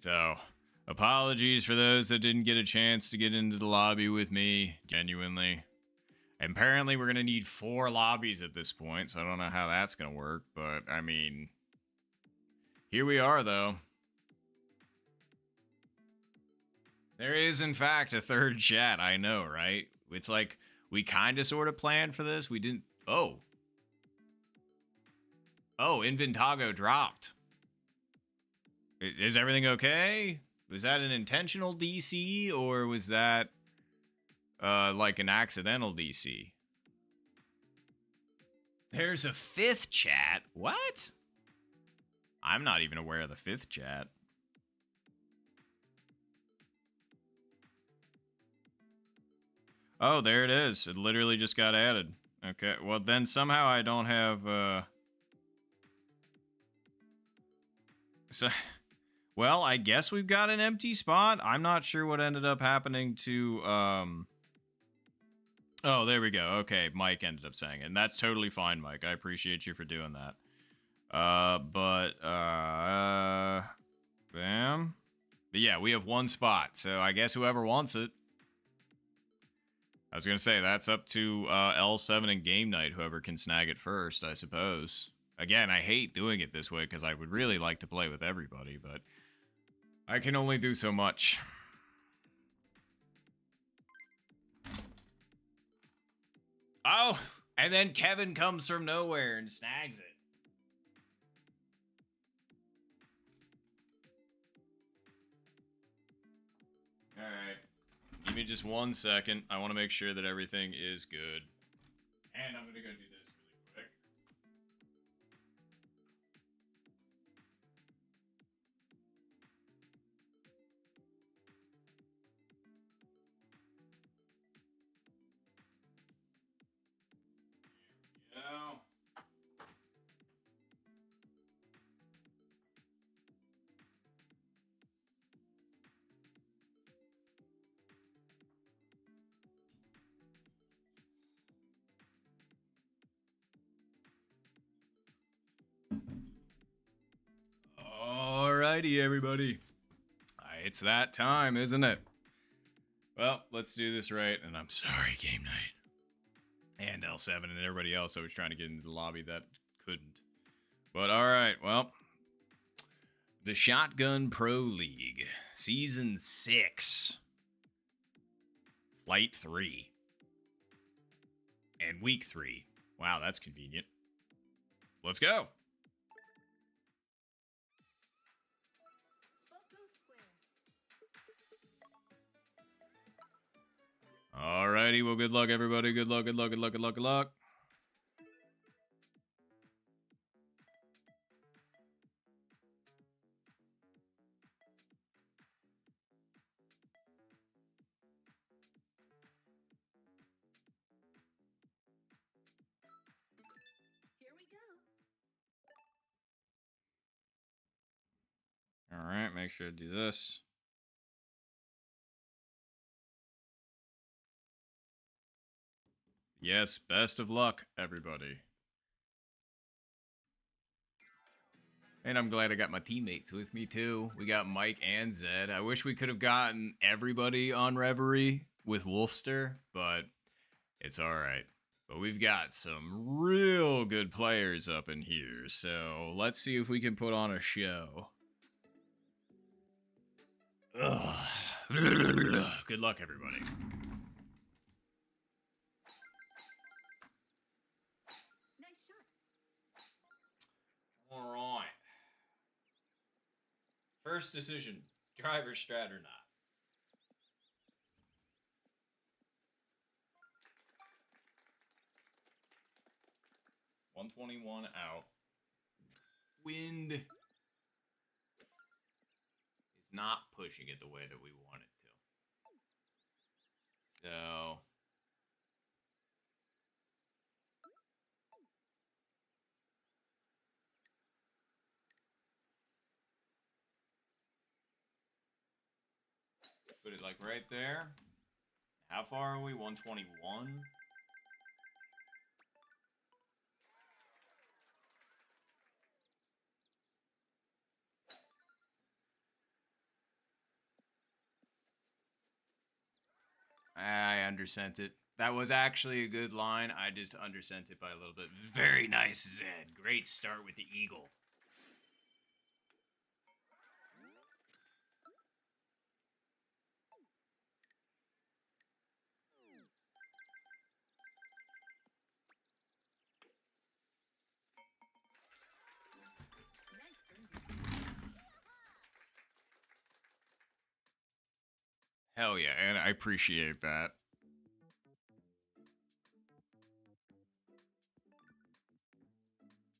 So, apologies for those that didn't get a chance to get into the lobby with me, genuinely. Apparently, we're going to need 4 lobbies at this point, so I don't know how that's going to work, but I mean, here we are, though. There is, in fact, a third chat, I know, right? It's like, we kind of sort of planned for this. We didn't. Oh. Oh, Inventago dropped. Is everything okay? Was that an intentional DC, or was that like an accidental DC? There's a 5th chat? What? I'm not even aware of the 5th chat. Oh, there it is. It literally just got added. Okay, well then somehow I don't have so well, I guess we've got an empty spot. I'm not sure what ended up happening to Oh, there we go. Okay, Mike ended up saying it. And that's totally fine, Mike. I appreciate you for doing that. Bam. But yeah, we have 1 spot. So I guess whoever wants it. I was going to say, that's up to L7 and Game Night, whoever can snag it first, I suppose. Again, I hate doing it this way because I would really like to play with everybody, but I can only do so much. Oh, and then Kevin comes from nowhere and snags it. All right. Give me just 1 second. I want to make sure that everything is good. And I'm going to go do this really quick. There we go. Alrighty, everybody. It's that time, isn't it? Well, let's do this right. And I'm sorry, Game Night. And L7 and everybody else that was trying to get into the lobby that couldn't. But alright, well. The Shotgun Pro League, Season 6. Flight 3. And Week 3. Wow, that's convenient. Let's go. Alrighty, well, good luck, everybody. Good luck, good luck, good luck, good luck, good luck. Here we go. Alright, make sure to do this. Yes, best of luck, everybody. And I'm glad I got my teammates with me, too. We got Mike and Zed. I wish we could have gotten everybody on Reverie with Wolfster, but it's alright. But we've got some real good players up in here, so let's see if we can put on a show. Ugh. Good luck, everybody. Nice shot. Alright. First decision, driver strat or not. $121 out. Wind is not pushing it the way that we want it to. So put it like right there. How far are we? 121. undersent it. That was actually a good line. I just undersent it by a little bit. Very nice, Zed. Great start with the eagle. Hell yeah, and I appreciate that.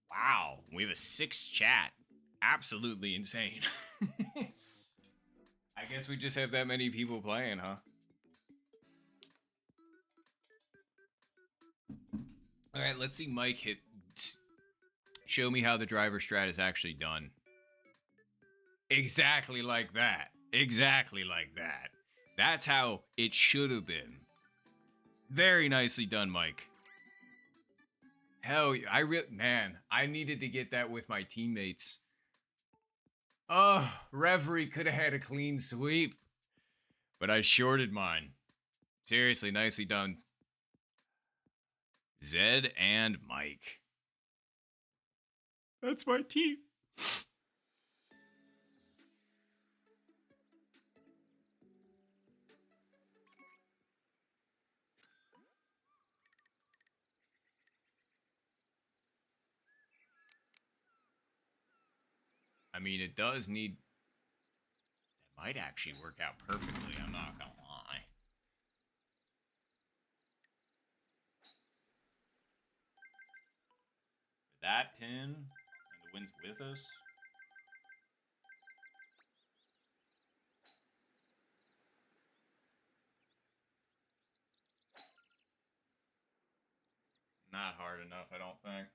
Wow, we have a 6 chat. Absolutely insane. I guess we just have that many people playing, huh? All right, let's see Mike hit. Show me how the driver strat is actually done. Exactly like that. Exactly like that. That's how it should have been. Very nicely done, Mike. Hell, man, I needed to get that with my teammates. Oh, Reverie could have had a clean sweep, but I shorted mine. Seriously, nicely done. Zed and Mike. That's my team. I mean, it does need... That might actually work out perfectly, I'm not gonna lie. For that pin, and the wind's with us. Not hard enough, I don't think.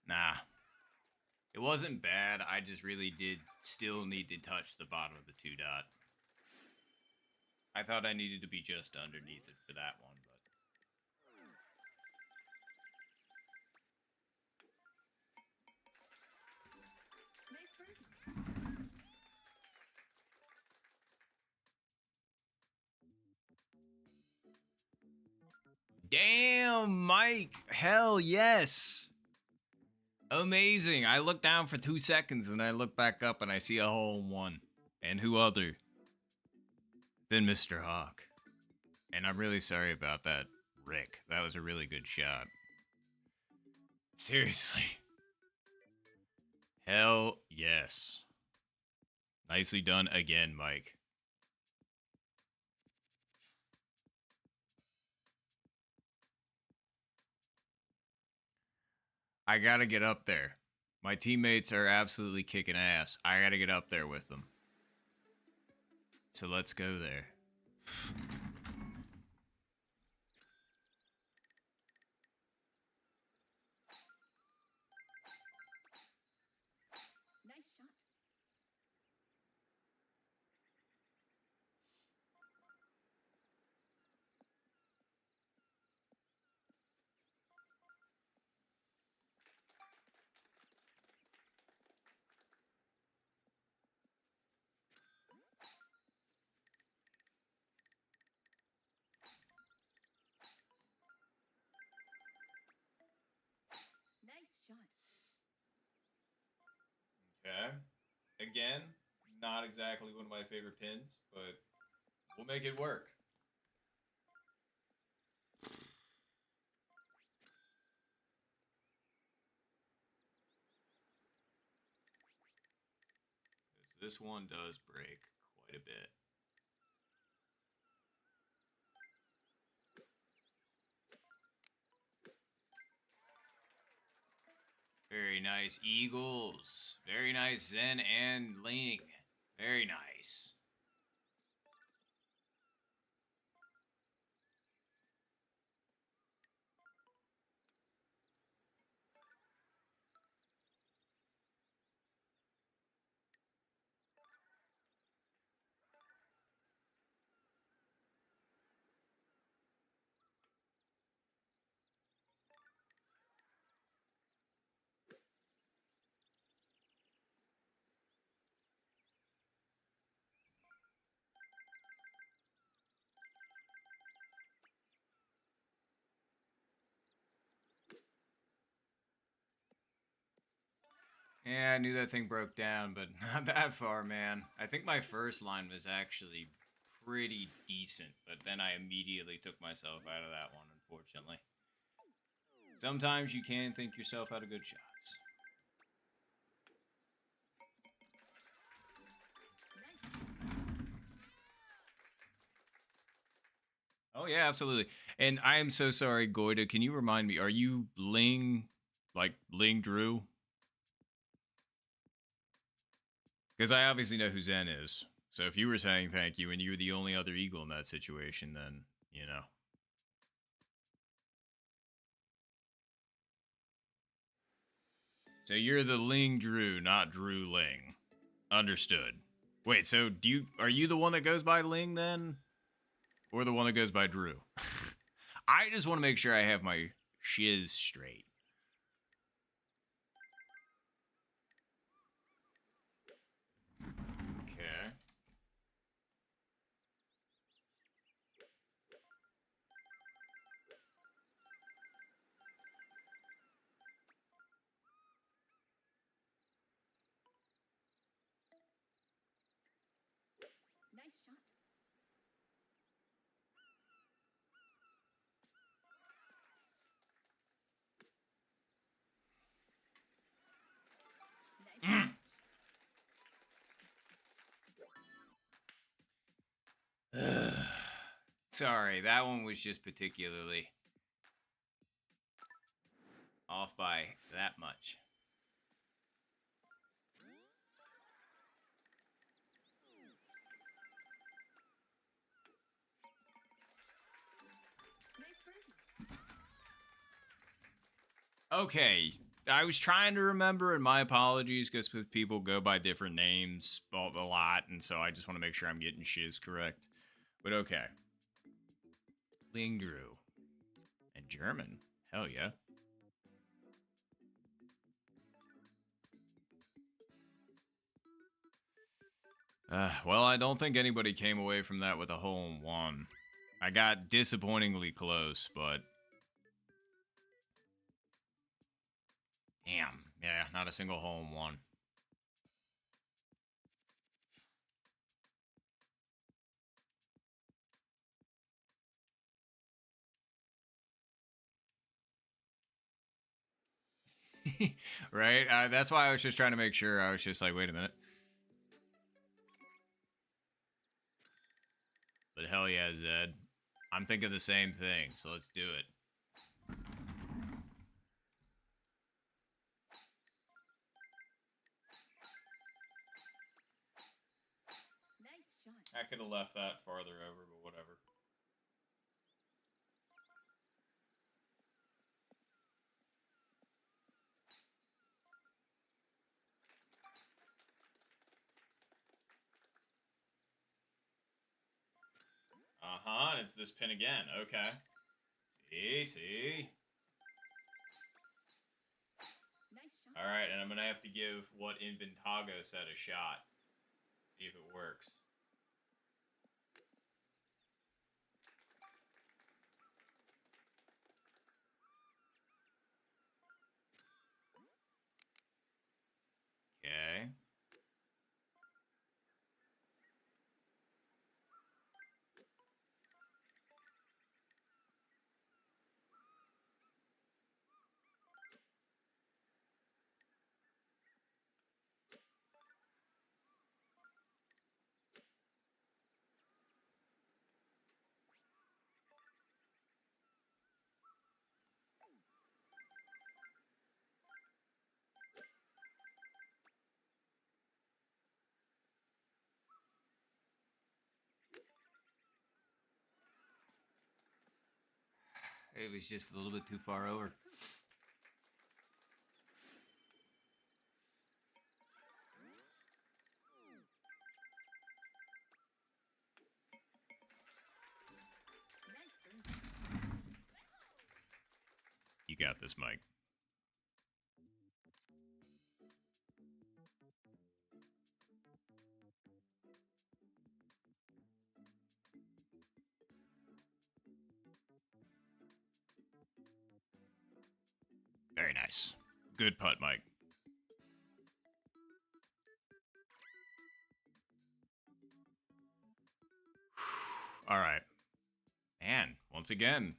Nah. It wasn't bad, I just really did still need to touch the bottom of the 2 dot. I thought I needed to be just underneath it for that one, but... Nice birdie. Damn, Mike! Hell yes! Amazing! I look down for 2 seconds and I look back up and I see a hole in one. And who other than Mr. Hawk? And I'm really sorry about that, Rick. That was a really good shot. Seriously. Hell yes. Nicely done again, Mike. I gotta get up there. My teammates are absolutely kicking ass. I gotta get up there with them. So let's go there. Nice shot. Nice shot. Okay. Again, not exactly one of my favorite pins, but we'll make it work. This one does break quite a bit. Very nice, Eagles. Very nice, Zen and Ling. Very nice. Yeah, I knew that thing broke down, but not that far, man. I think my first line was actually pretty decent, but then I immediately took myself out of that one, unfortunately. Sometimes you can think yourself out of good shots. Oh yeah, absolutely. And I am so sorry, Goida. Can you remind me? Are you Ling, like Ling Drew? Because I obviously know who Zen is. So if you were saying thank you and you were the only other eagle in that situation, then you know. So you're the Ling Drew, not Drew Ling. Understood. Wait, so are you the one that goes by Ling then? Or the one that goes by Drew? I just want to make sure I have my shiz straight. Okay. Nice shot. Nice. Sorry, that one was just particularly off by that much. Nice birdie. Okay, I was trying to remember, and my apologies, because people go by different names a lot, and so I just want to make sure I'm getting shiz correct. But okay. Ling Drew. And German. Hell yeah. Well, I don't think anybody came away from that with a hole in one. I got disappointingly close, but damn, yeah, not a single hole in one. Right? That's why I was just trying to make sure. I was just like, wait a minute. But hell yeah, Zed. I'm thinking the same thing, so let's do it. Nice shot. I could have left that farther over, but whatever. Uh-huh, and it's this pin again. Okay. See? Nice shot. Alright, and I'm gonna have to give what Inventago said a shot. See if it works. Okay. It was just a little bit too far over. Nice birdie. You got this, Mike. Very nice. Good putt, Mike. All right. Man, once again,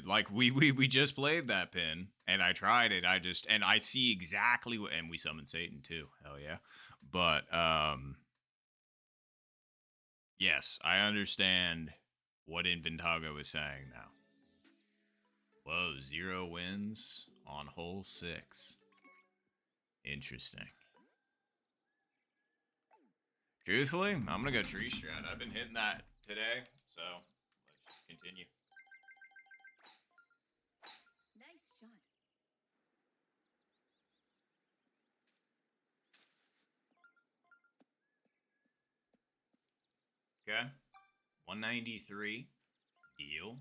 like we just played that pin, and I tried it. And I see exactly what, and we summoned Satan too. Hell yeah! But yes, I understand what Inventago is saying now. Whoa, 0 wins on hole 6. Interesting. Truthfully, I'm gonna go tree strat. I've been hitting that today, so let's just continue. Nice shot. Okay. 193. Deal.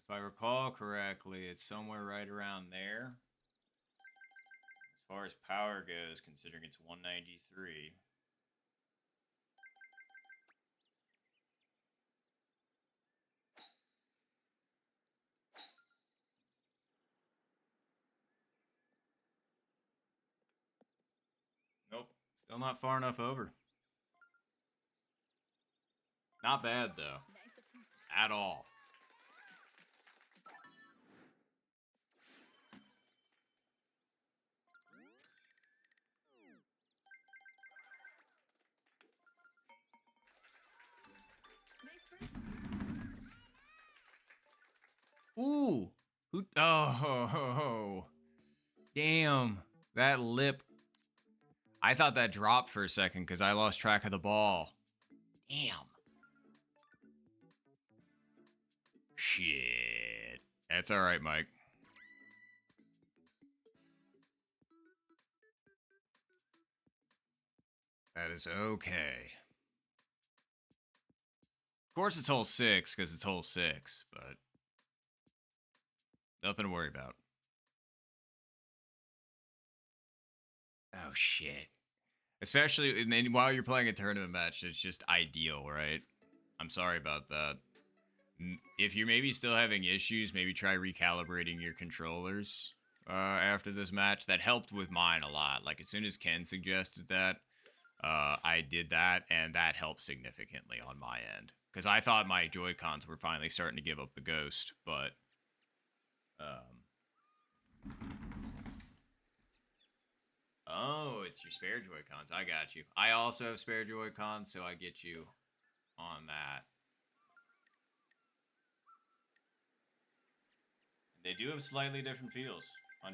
If I recall correctly, it's somewhere right around there. As far as power goes, considering it's 193. Nope. Still not far enough over. Not bad, though. Nice approach. At all. Nice birdie. Ooh. Who? Oh. Damn. That lip. I thought that dropped for a second because I lost track of the ball. Damn. Shit. That's all right, Mike. That is okay. Of course, it's hole 6 because it's hole 6, but nothing to worry about. Oh, shit. Especially while you're playing a tournament match, it's just ideal, right? I'm sorry about that. If you're maybe still having issues, maybe try recalibrating your controllers after this match. That helped with mine a lot. Like, as soon as Ken suggested that, I did that, and that helped significantly on my end. Because I thought my Joy-Cons were finally starting to give up the ghost, but... Oh, it's your spare Joy-Cons. I got you. I also have spare Joy-Cons, so I get you on that. They do have slightly different feels, 100%.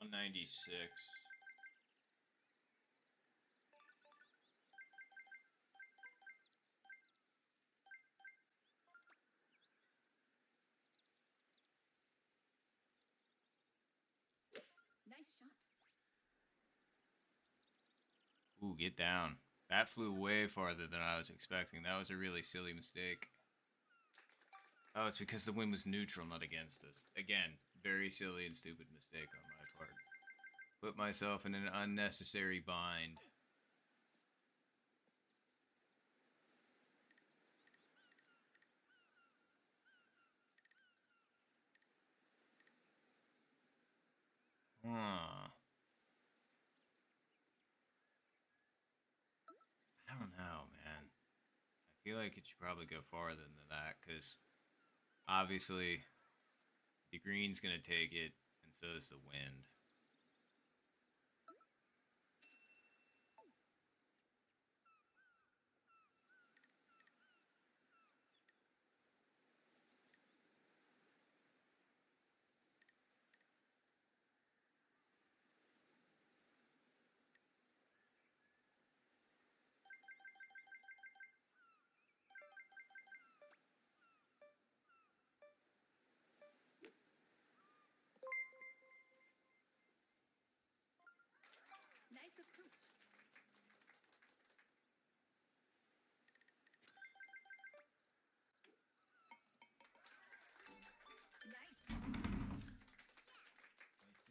$196. Nice shot. Ooh, get down. That flew way farther than I was expecting. That was a really silly mistake. Oh, it's because the wind was neutral, not against us. Again, very silly and stupid mistake on my part. Put myself in an unnecessary bind. Huh. I don't know, man. I feel like it should probably go farther than that, because obviously the green's going to take it, and so is the wind.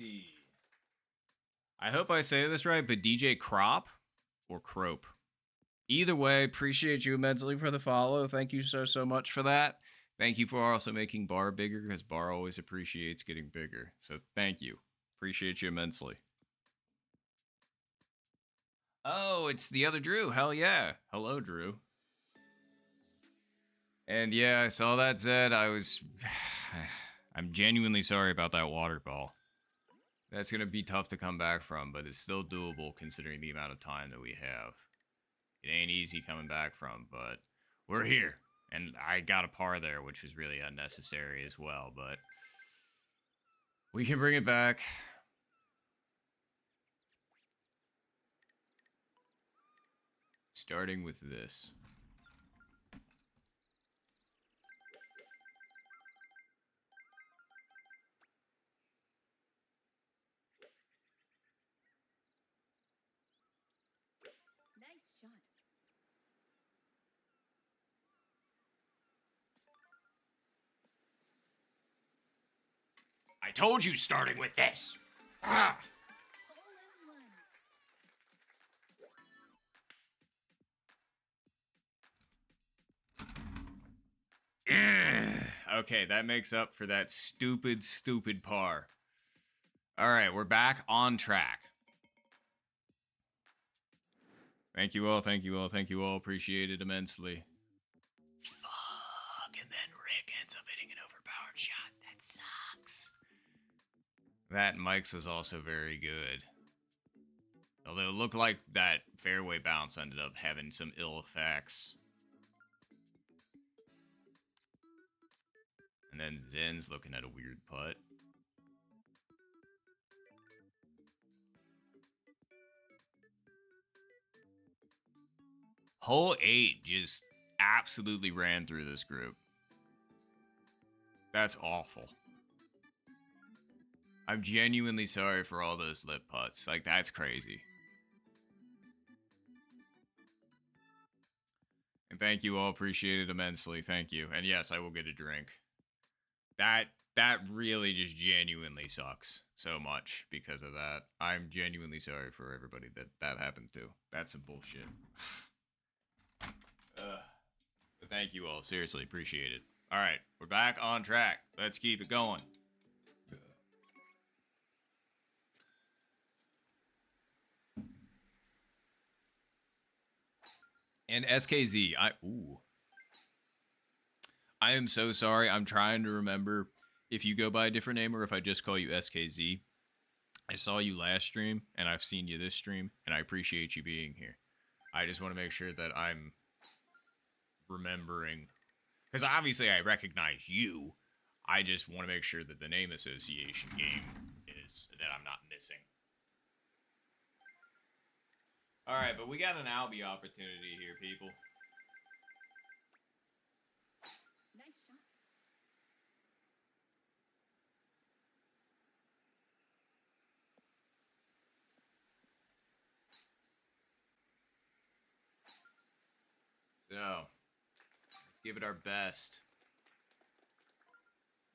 see. I hope I say this right, but DJ Crop or Crope. Either way, appreciate you immensely for the follow. Thank you so much for that. Thank you for also making Bar bigger, because Bar always appreciates getting bigger. So thank you. Appreciate you immensely. Oh, it's the other Drew. Hell yeah. Hello, Drew. And yeah, I saw that, Zed. I'm genuinely sorry about that water ball. That's going to be tough to come back from, but it's still doable considering the amount of time that we have. It ain't easy coming back from, but we're here. And I got a par there, which was really unnecessary as well, but we can bring it back. Starting with this. Nice shot. I told you starting with this. Ah. Hole in one. Okay, that makes up for that stupid par. All right, we're back on track. Thank you all. Appreciate it immensely. Fuck, and then Rick ends up hitting an overpowered shot. That sucks. That Mike's was also very good. Although it looked like that fairway bounce ended up having some ill effects. And then Zen's looking at a weird putt. Hole 8 just absolutely ran through this group. That's awful. I'm genuinely sorry for all those lip putts. Like, that's crazy. And thank you all. Appreciate it immensely. Thank you. And yes, I will get a drink. That really just genuinely sucks so much because of that. I'm genuinely sorry for everybody that happened to. That's some bullshit. But thank you all. Seriously, appreciate it. All right, we're back on track. Let's keep it going. And SKZ, I am so sorry. I'm trying to remember if you go by a different name or if I just call you SKZ. I saw you last stream, and I've seen you this stream, and I appreciate you being here. I just want to make sure that I'm remembering, because obviously I recognize you. I just want to make sure that the name association game is that I'm not missing. All right, but we got an Albie opportunity here, people. Nice shot. So, let's give it our best.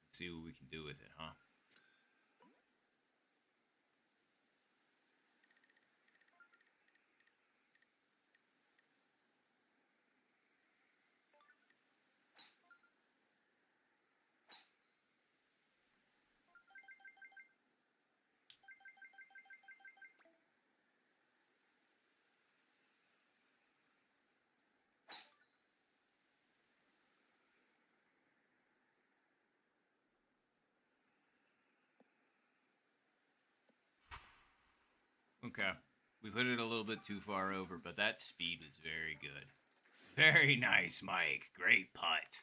Let's see what we can do with it, huh? Okay. We put it a little bit too far over, but that speed was very good. Very nice, Mike. Great putt.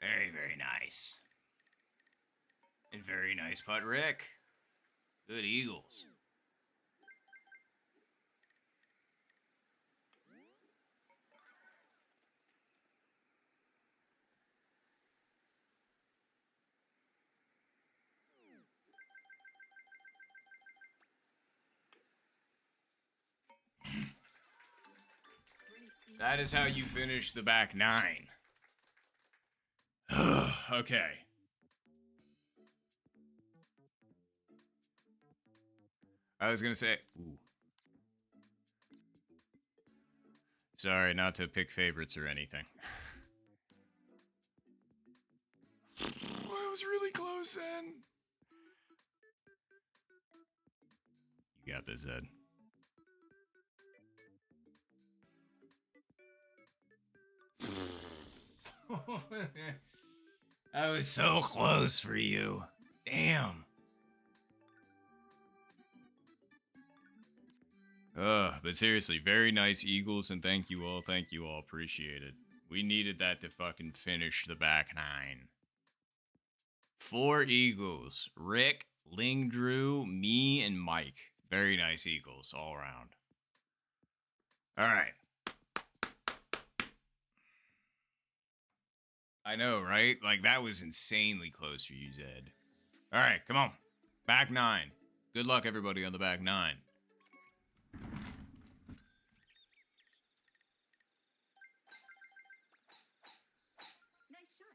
Very, very nice. And very nice putt, Rick. Good Eagles. That is how you finish the back 9. Okay. I was gonna say. Ooh. Sorry, not to pick favorites or anything. I was really close then. You got this, Ed. I was so close for you. Damn. But seriously, very nice Eagles, and thank you all. Thank you all. Appreciate it. We needed that to fucking finish the back nine. 4 Eagles. Rick, Ling Drew, me, and Mike. Very nice Eagles all around. All right. I know, right? Like, that was insanely close for you, Zed. All right, come on. Back nine. Good luck, everybody, on the back nine. Nice shot.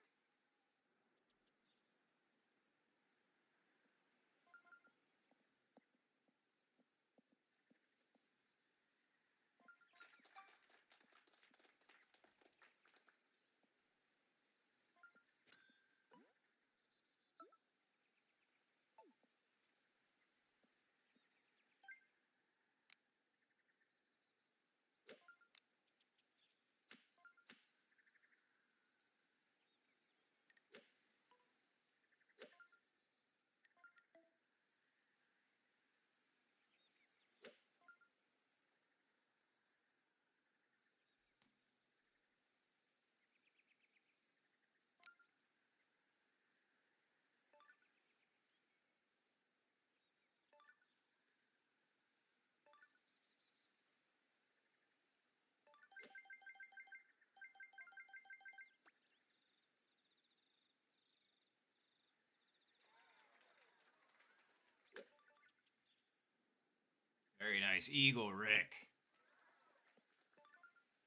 Very nice. Eagle, Rick.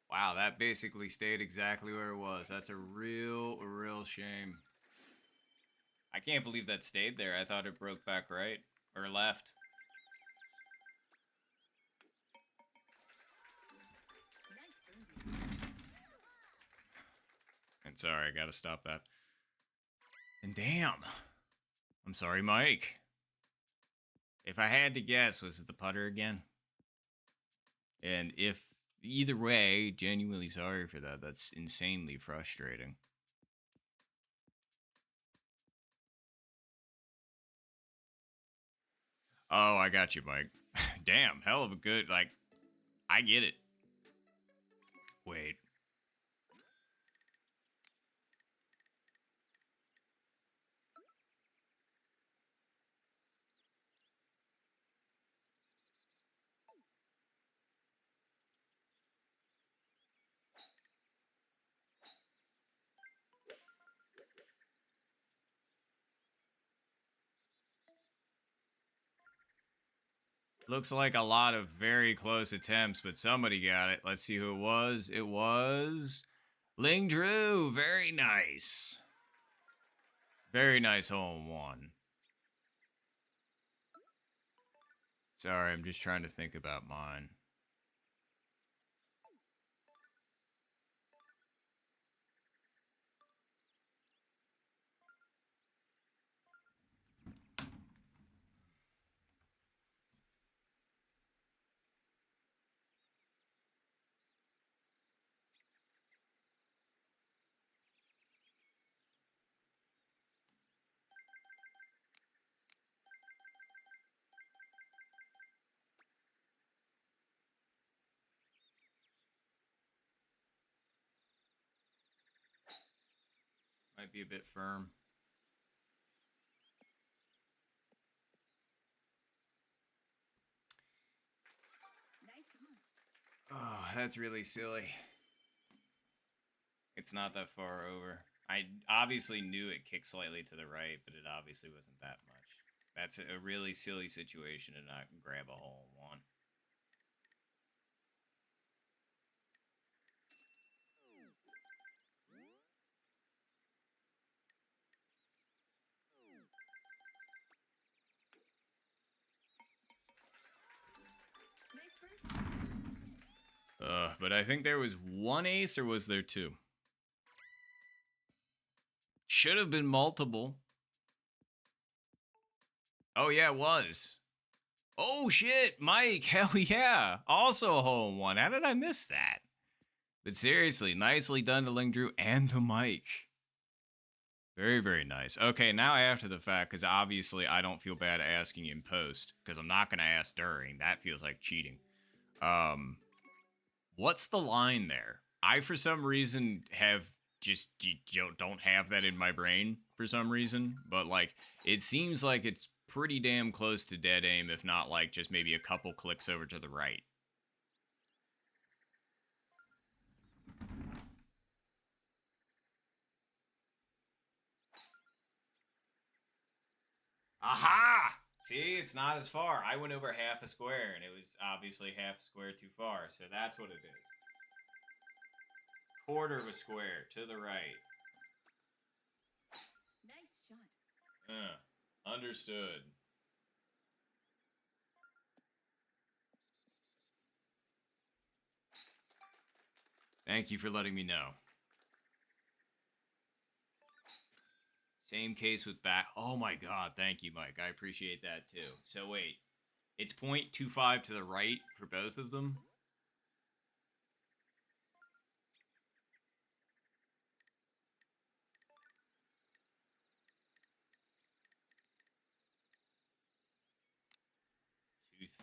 Wow, that basically stayed exactly where it was. That's a real shame. I can't believe that stayed there. I thought it broke back right. Or left. Nice birdie. And sorry, I gotta stop that. And damn. I'm sorry, Mike. If I had to guess, was it the putter again? And if either way, genuinely sorry for that. That's insanely frustrating. Oh, I got you, Mike. Damn, hell of a good, like, I get it. Wait. Looks like a lot of very close attempts, but somebody got it. Let's see who it was. It was Ling Drew. Very nice. Very nice hole in one. Sorry, I'm just trying to think about mine. Might be a bit firm. Nice one. Oh, that's really silly. It's not that far over. I obviously knew it kicked slightly to the right, but it obviously wasn't that much. That's a really silly situation to not grab a hole in one. but I think there was one ace, or was there two? Should have been multiple. Oh, yeah, it was. Oh, shit, Mike, hell yeah. Also a hole in one. How did I miss that? But seriously, nicely done to Ling Drew and to Mike. Very, very nice. Okay, now after the fact, because obviously I don't feel bad asking in post, because I'm not going to ask during. That feels like cheating. What's the line there? I, for some reason, have just don't have that in my brain for some reason, but like it seems like it's pretty damn close to dead aim, if not like just maybe a couple clicks over to the right. Aha! See, it's not as far. I went over half a square, and it was obviously half a square too far, so that's what it is. Quarter of a square to the right. Nice shot. Understood. Thank you for letting me know. Same case with back. Oh my god, thank you, Mike. I appreciate that too. So wait, it's 0.25 to the right for both of them?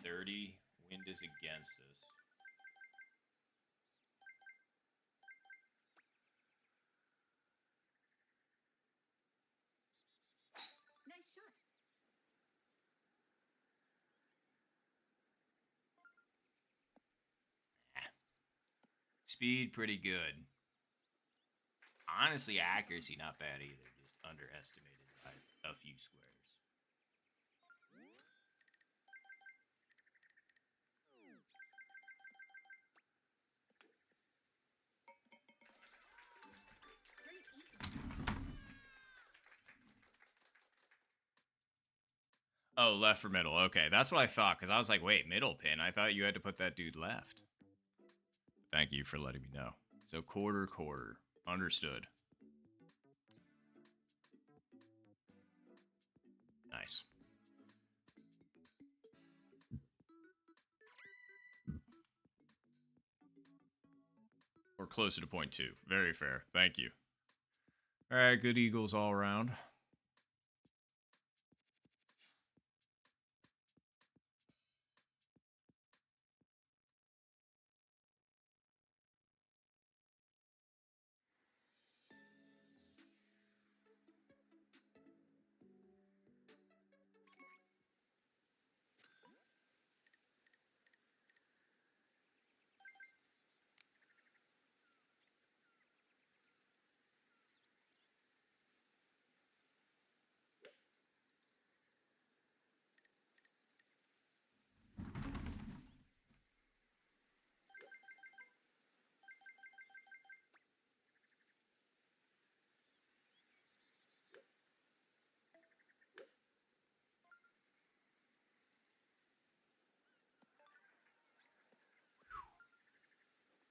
.230. Wind is against us. Nice shot. Speed, pretty good. Honestly, accuracy, not bad either. Just underestimated by a few squares. Oh, left for middle. Okay, that's what I thought, because I was like, wait, middle pin? I thought you had to put that dude left. Thank you for letting me know. So quarter. Understood. Nice. Or closer to 0.2. Very fair. Thank you. All right, good Eagles all around.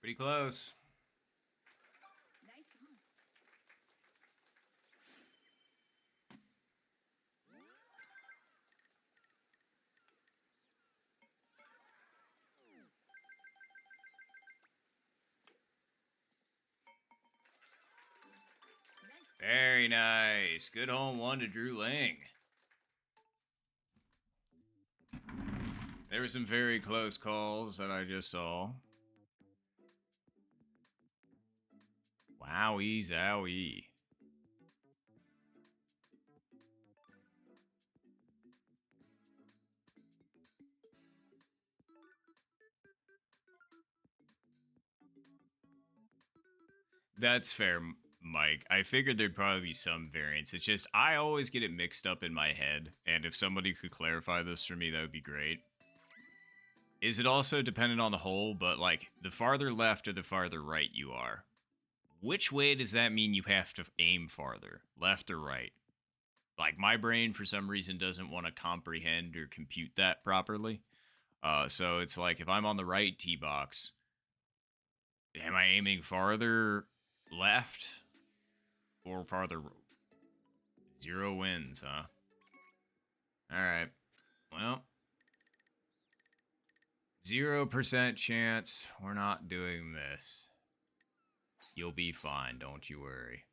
Pretty close. Nice on. Very nice. Good home one to Drew Ling. There were some very close calls that I just saw. Wowie zowie. That's fair, Mike. I figured there'd probably be some variance. It's just I always get it mixed up in my head, and if somebody could clarify this for me, that would be great. Is it also dependent on the hole, but like the farther left or the farther right you are? Which way does that mean you have to aim farther? Left or right? Like my brain for some reason doesn't want to comprehend or compute that properly. So it's like if I'm on the right tee box, Am I aiming farther left or farther? 0 wins, huh? Alright. Well, 0% chance we're not doing this. You'll be fine, don't you worry.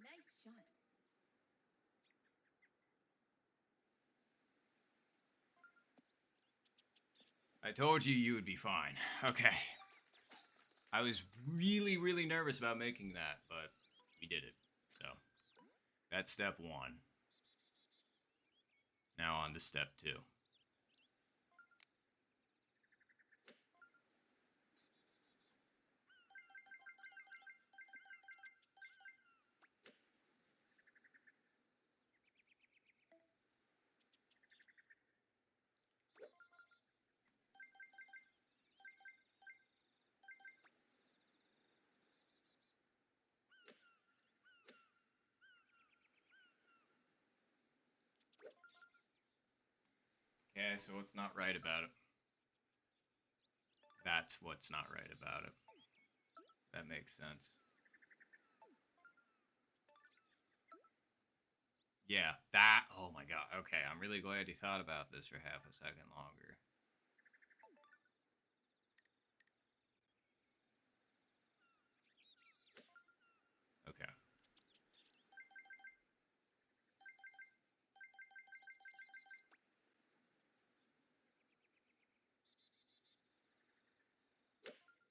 Nice shot. I told you would be fine. Okay. I was really, really nervous about making that, but we did it. So, that's step 1. Now on to step 2. Okay, so what's not right about it? That's what's not right about it. That makes sense. Yeah, that. Oh my god. Okay, I'm really glad you thought about this for half a second longer. Okay.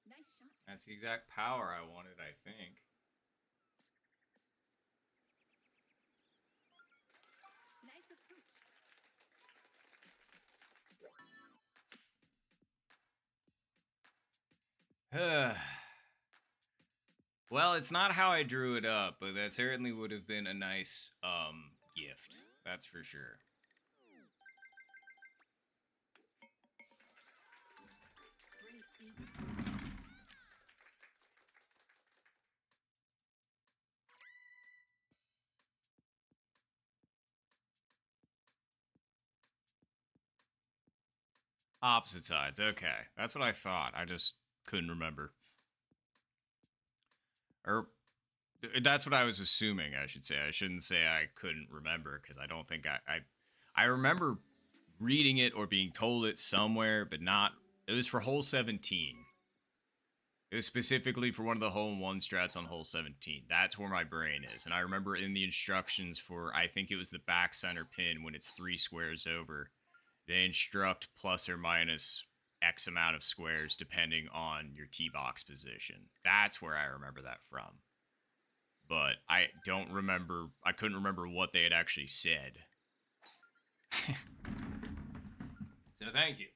Nice shot. That's the exact power I wanted, I think. Nice approach. Well, it's not how I drew it up, but that certainly would have been a nice gift. That's for sure. Great beat. Opposite sides. Okay. That's what I thought. I just couldn't remember. Or that's what I was assuming, I should say. I shouldn't say I couldn't remember because I don't think I remember reading it or being told it somewhere, but not. It was for hole 17. It was specifically for one of the hole 1 strats on hole 17. That's where my brain is. And I remember in the instructions for, I think it was the back center pin when it's 3 squares over, they instruct plus or minus X amount of squares depending on your tee box position. That's where I remember that from. But I don't remember, I couldn't remember what they had actually said. So thank you.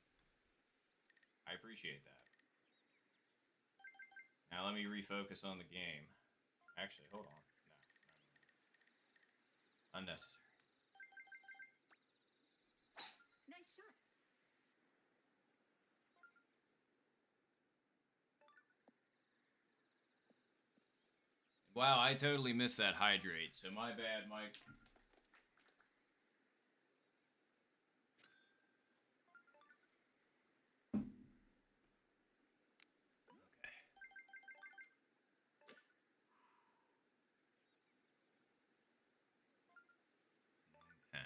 I appreciate that. Now let me refocus on the game. Actually, hold on. No. Unnecessary. Nice shot. Wow, I totally missed that hydrate, so my bad, Mike. Okay. 10.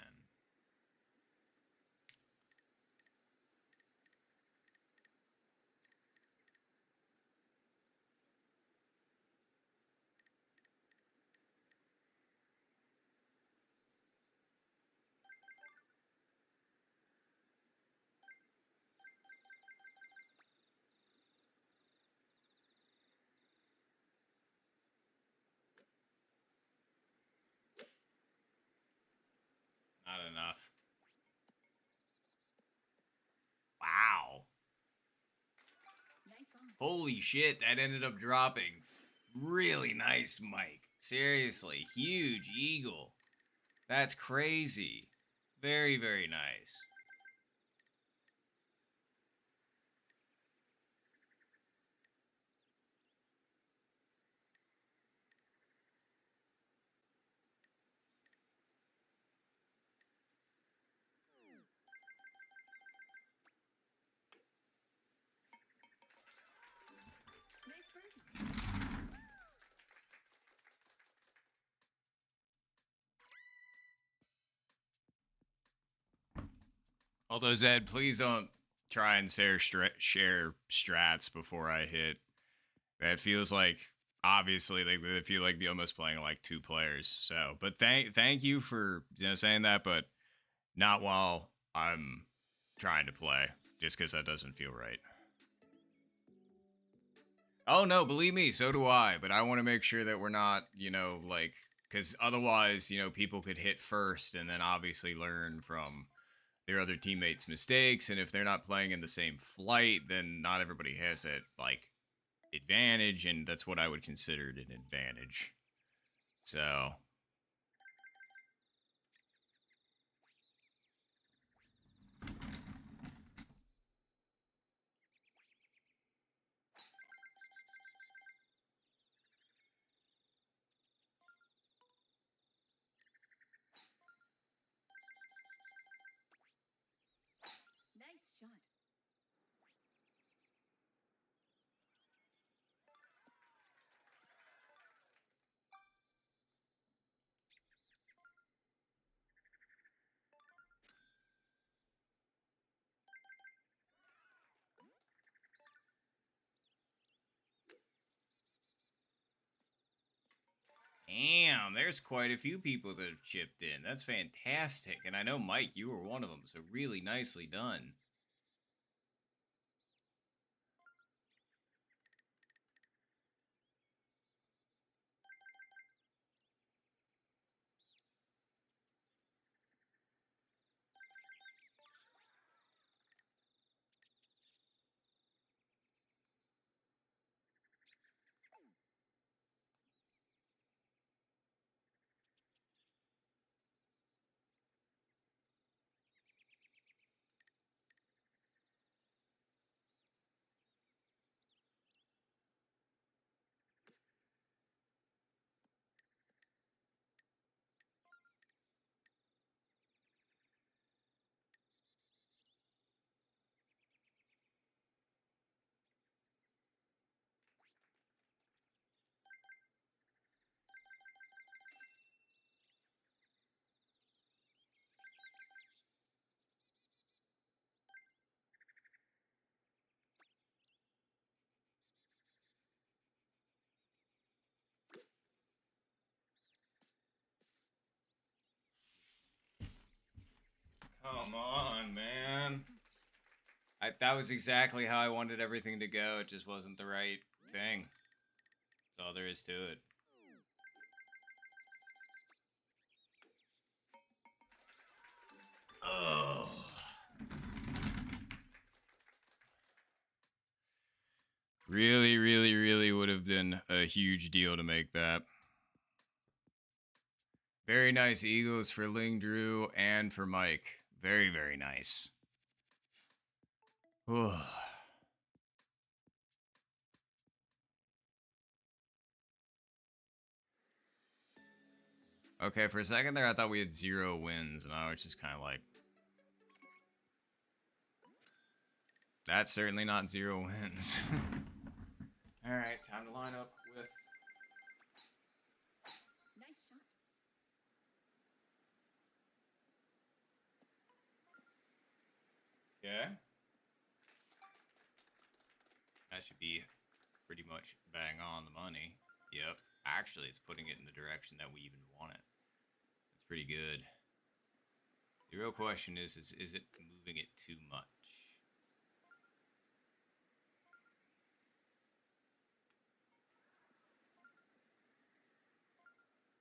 Not enough. Wow. Nice on. Holy shit, that ended up dropping. Really nice, Mike. Seriously, huge eagle. That's crazy. Very, very nice. Although Zed, please don't try and share strats before I hit. That feels like obviously they feel like be almost playing like two players. So, but thank you for saying that, but not while I'm trying to play, just because that doesn't feel right. Oh no, believe me, so do I. But I want to make sure that we're not, like, because otherwise, people could hit first and then obviously learn from their other teammates' mistakes. And if they're not playing in the same flight, then not everybody has that like advantage, and that's what I would consider an advantage. So Nice shot. damn, there's quite a few people that have chipped in. That's fantastic. And I know, Mike, you were one of them, so really nicely done. Come on, man. That was exactly how I wanted everything to go. It just wasn't the right thing. That's all there is to it. Oh. Really, really, really would have been a huge deal to make that. Very nice Eagles for Ling Drew and for Mike. Very, very nice. Okay, for a second there, I thought we had 0 wins, and I was just kind of like, that's certainly not 0 wins. All right, time to line up with. Nice shot. Okay. That should be pretty much bang on the money. Yep. Actually, it's putting it in the direction that we even want it. It's pretty good. The real question is it moving it too much?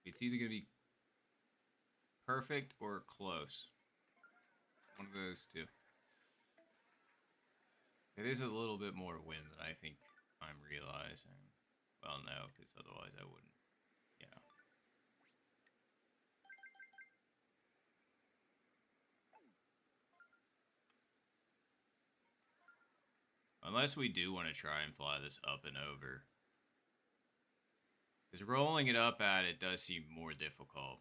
It's either going to be perfect or close. One of those two. It is a little bit more wind than I think I'm realizing. Well, no, because otherwise I wouldn't. Yeah. Unless we do want to try and fly this up and over. Because rolling it up at it does seem more difficult.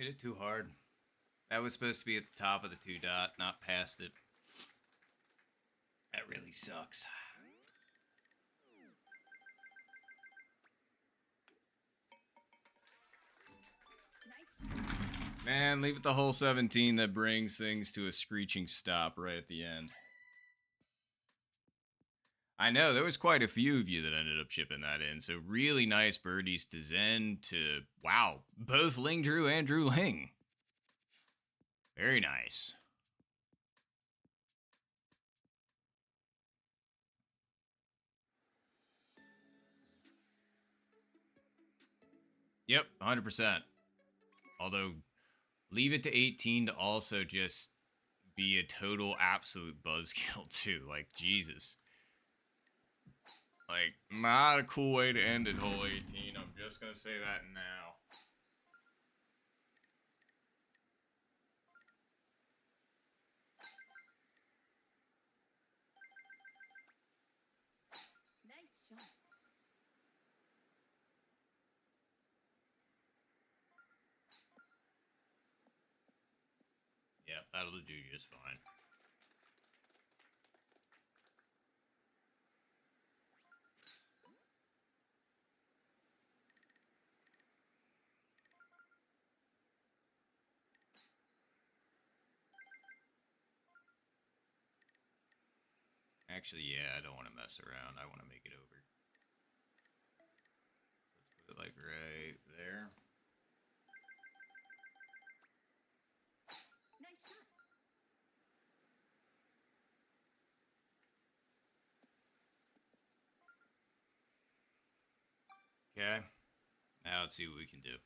Hit it too hard. That was supposed to be at the top of the 2 dot, not past it. That really sucks. Nice. Man, leave it the whole 17 that brings things to a screeching stop right at the end. I know, there was quite a few of you that ended up chipping that in, so really nice birdies to Zen to, wow, both Ling Drew and Drew Ling. Very nice. Yep, 100%. Although, leave it to 18 to also just be a total absolute buzzkill too. Like, Jesus. Like, not a cool way to end it, hole 18. I'm just gonna say that now. Nice shot. Yep, that'll do just fine. Actually, yeah, I don't want to mess around. I want to make it over. So let's put it like right there. Nice shot. Okay. Now let's see what we can do.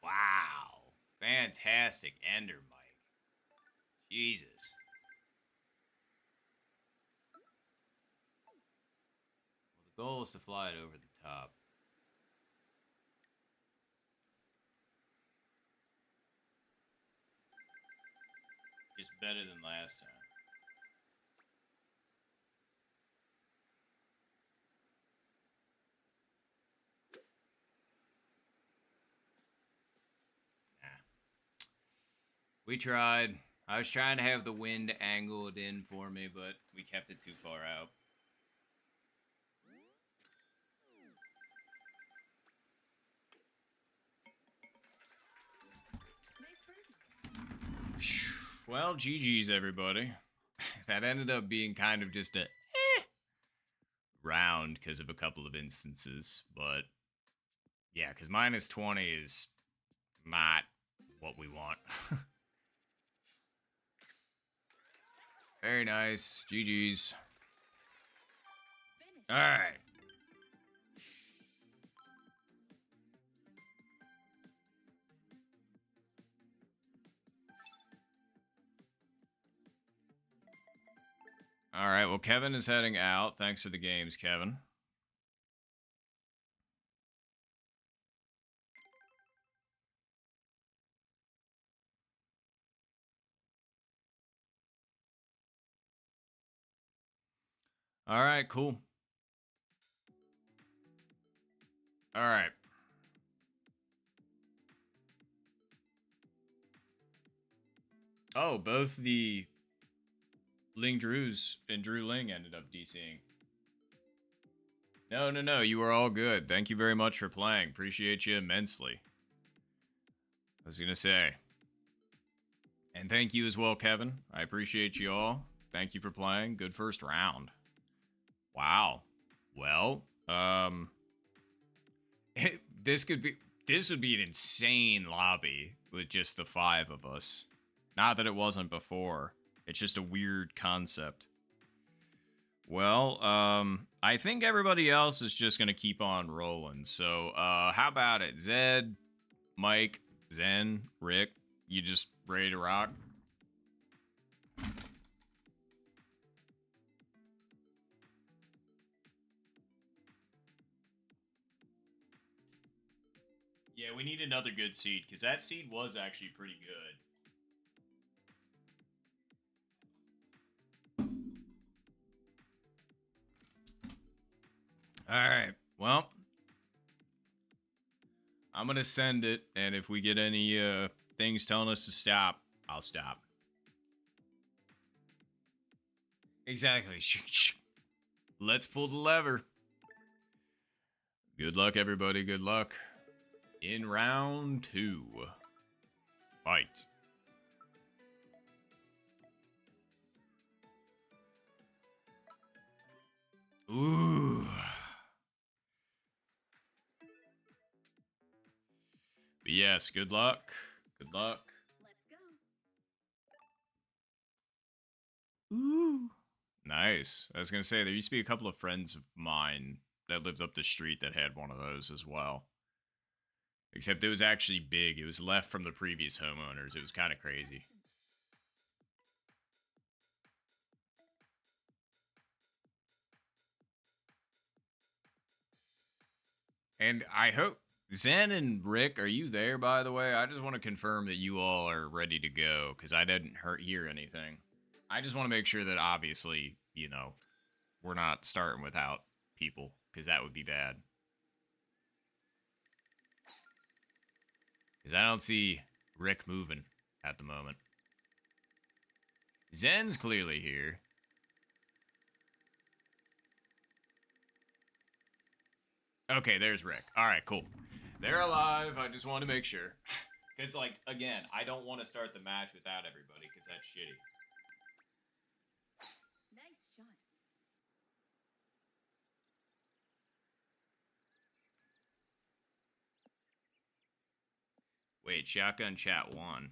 Wow. Fantastic ender, Mike. Jesus. Well, the goal is to fly it over the top. Just better than last time. Nah. We tried. I was trying to have the wind angled in for me, but we kept it too far out. Nice birdie. Well, GG's, everybody. That ended up being kind of just a round because of a couple of instances, but yeah, because minus 20 is not what we want. Very nice. GG's. Finish. All right. All right. Well, Kevin is heading out. Thanks for the games, Kevin. All right. Cool. All right. Oh, both the Ling Drews and Drew Ling ended up DCing. No. You are all good. Thank you very much for playing. Appreciate you immensely. I was going to say. And thank you as well, Kevin. I appreciate you all. Thank you for playing. Good first round. Wow. Well, this would be an insane lobby with just the 5 of us. Not that it wasn't before. It's just a weird concept. Well, I think everybody else is just gonna keep on rolling. So, how about it? Zed, Mike, Zen, Rick, you just ready to rock? Yeah, we need another good seed, because that seed was actually pretty good. Alright, well, I'm gonna send it, and if we get any, things telling us to stop, I'll stop. Exactly. Let's pull the lever. Good luck, everybody. Good luck. In round 2. Fight. Ooh. But yes, good luck. Good luck. Let's go. Ooh. Nice. I was going to say, there used to be a couple of friends of mine that lived up the street that had one of those as well. Except it was actually big. It was left from the previous homeowners. It was kind of crazy. And I hope Zen and Rick, are you there, by the way? I just want to confirm that you all are ready to go, because I didn't hear anything. I just want to make sure that, obviously, you know, we're not starting without people, because that would be bad. Because I don't see Rick moving at the moment. Zen's clearly here. Okay, there's Rick. All right, cool. They're alive. I just want to make sure. Because, like, again, I don't want to start the match without everybody, because that's shitty. Nice shot. Wait, Shotgun Chat 1.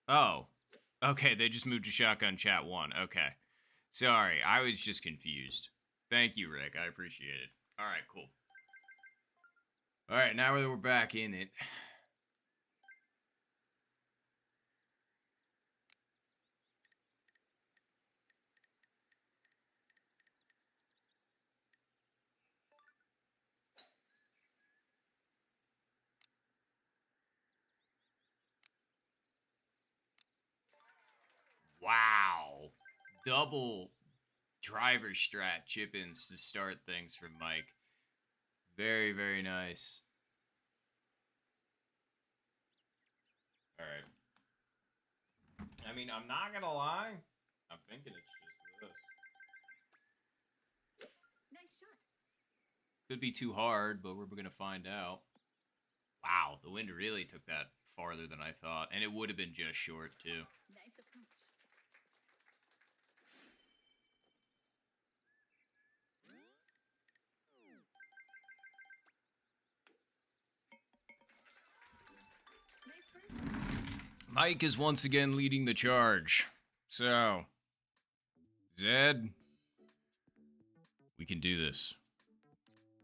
Oh. Okay, they just moved to Shotgun Chat 1. Okay. Sorry, I was just confused. Thank you, Rick. I appreciate it. Alright, cool. Alright, now that we're back in it. Wow. Double driver strat chip-ins to start things for Mike. Very, very nice. Alright. I mean, I'm not gonna lie. I'm thinking it's just this. Nice shot. Could be too hard, but we're gonna find out. Wow, the wind really took that farther than I thought. And it would have been just short, too. Nice approach. Nice birdie. Mike is once again leading the charge. So, Zed, we can do this.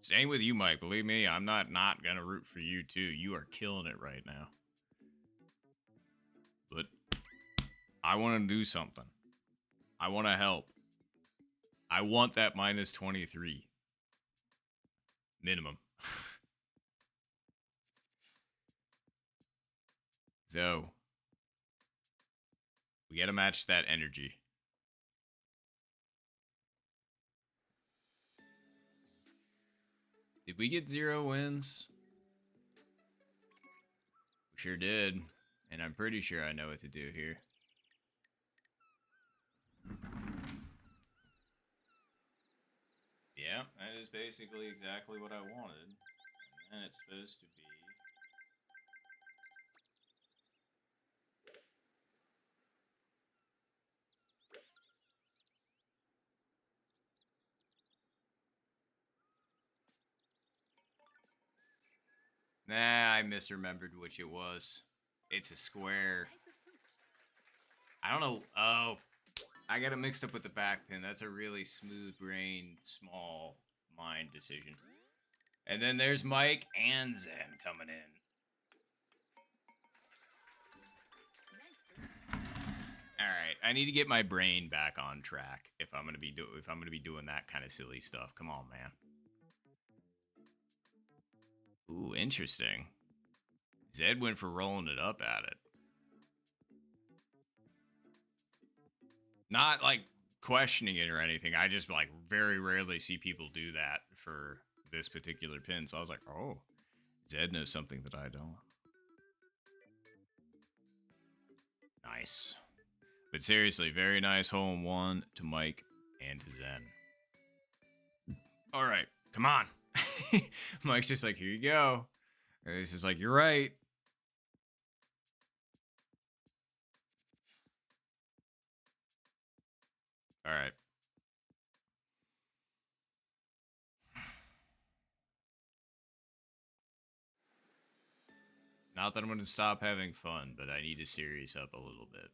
Same with you, Mike. Believe me, I'm not gonna root for you too. You are killing it right now. But I want to do something. I want to help. I want that minus 23. Minimum. So, we gotta match that energy. Did we get 0 wins? We sure did. And I'm pretty sure I know what to do here. Yeah, that is basically exactly what I wanted. And then it's supposed to be... Nah, I misremembered which it was. It's a square. Nice approach. I don't know. Oh, I got it mixed up with the back pin. That's a really smooth-brained, small mind decision. And then there's Mike and Zen coming in. Nice first. All right, I need to get my brain back on track if I'm gonna be doing that kind of silly stuff. Come on, man. Ooh, interesting. Zed went for rolling it up at it. Not like questioning it or anything. I just like very rarely see people do that for this particular pin. So I was like, oh, Zed knows something that I don't. Nice. But seriously, very nice hole in one to Mike and to Zen. All right, come on. Mike's just like, here you go. And it's just like, you're right. All right. Not that I'm going to stop having fun, but I need to serious up a little bit.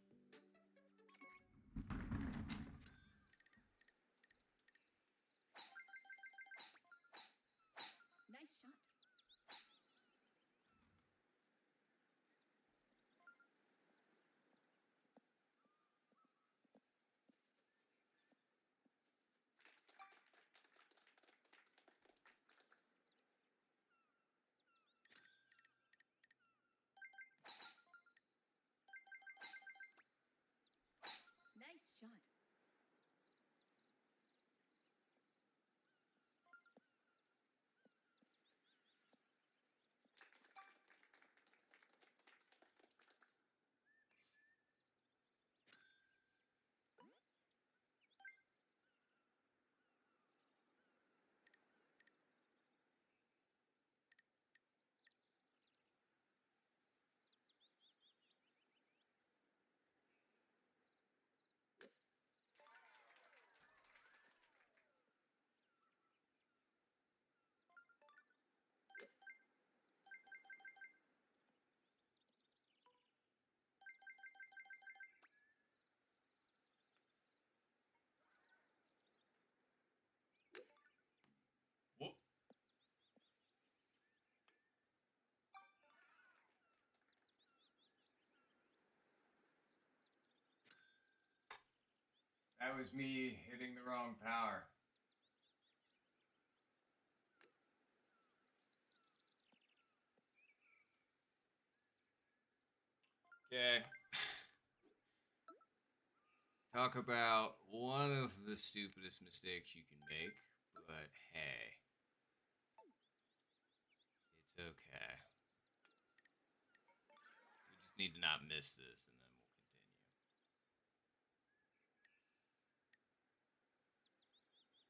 Nice shot. Nice shot. Whoa. That was me hitting the wrong power. Okay. Talk about one of the stupidest mistakes you can make, but hey, it's okay. We just need to not miss this, and then we'll continue.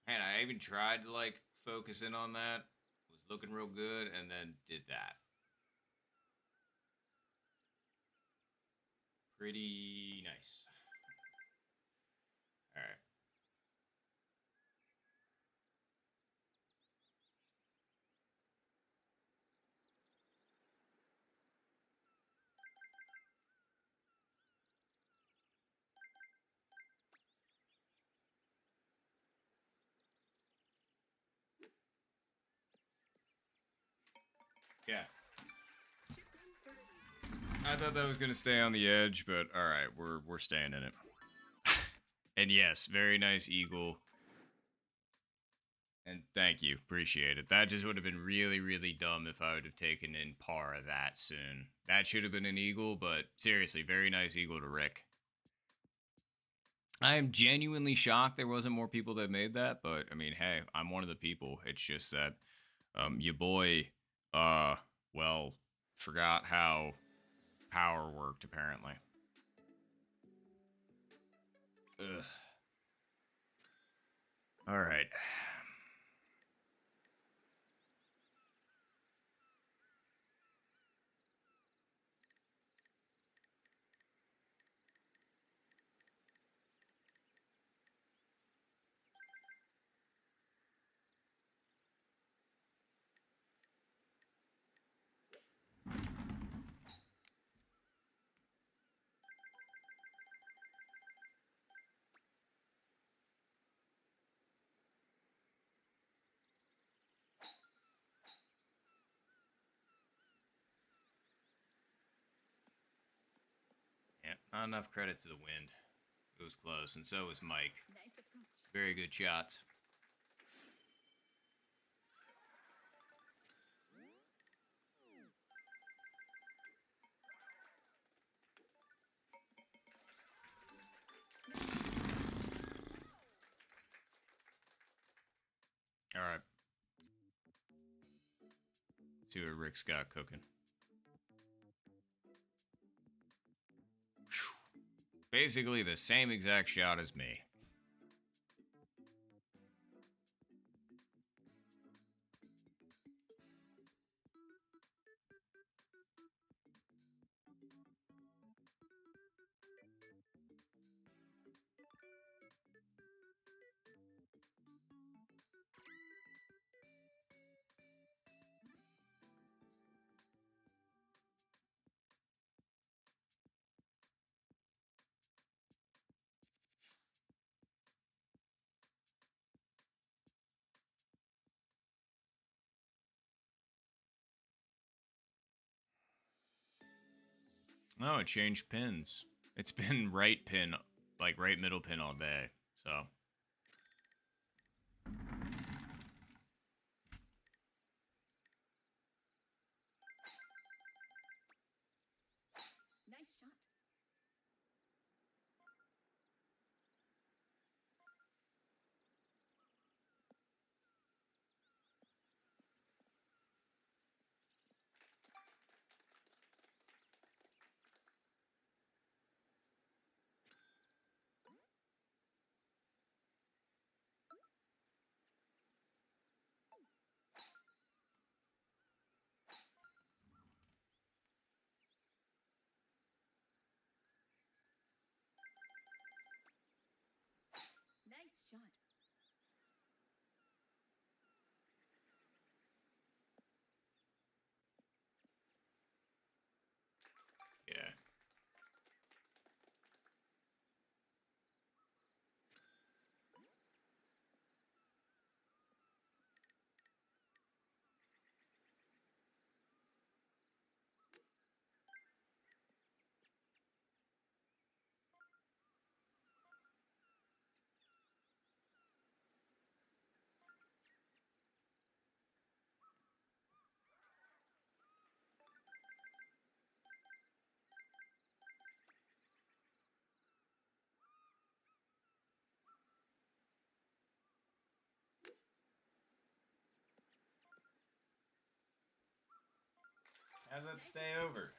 Man, I even tried to like focus in on that. Was looking real good, and then did that. Pretty nice. All right. Yeah. Chip in birdie. I thought that was gonna stay on the edge, but all right, we're staying in it. And yes, very nice eagle. And thank you, appreciate it. That just would have been really, really dumb if I would have taken in par that soon. That should have been an eagle, but seriously, very nice eagle to Rick. I am genuinely shocked there wasn't more people that made that, but I mean, hey, I'm one of the people. It's just that your boy, well, forgot how power worked apparently. Ugh. All right. Not enough credit to the wind. It was close, and so was Mike. Nice approach. Very good shots. All right. See what Rick's got cooking. Whew. Basically the same exact shot as me. Oh, it changed pins. It's been right pin, like right middle pin all day. So. Nice shot. Nice shot. Yeah. How's that stay over?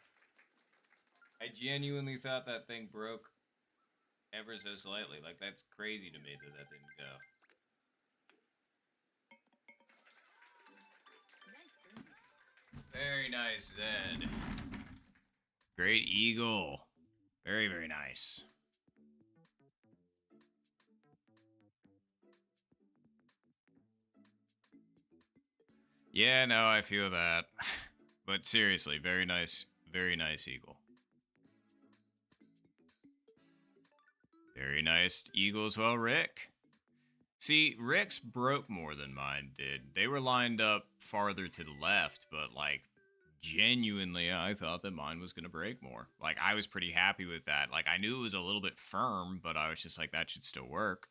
I genuinely thought that thing broke ever so slightly. Like, that's crazy to me that that didn't go. Nice birdie. Very nice, Zed. Great eagle. Very, very nice. Yeah, no, I feel that. But seriously, very nice eagle. Very nice eagle as well, Rick. See, Rick's broke more than mine did. They were lined up farther to the left, but like genuinely, I thought that mine was going to break more. Like, I was pretty happy with that. Like, I knew it was a little bit firm, but I was just like, that should still work.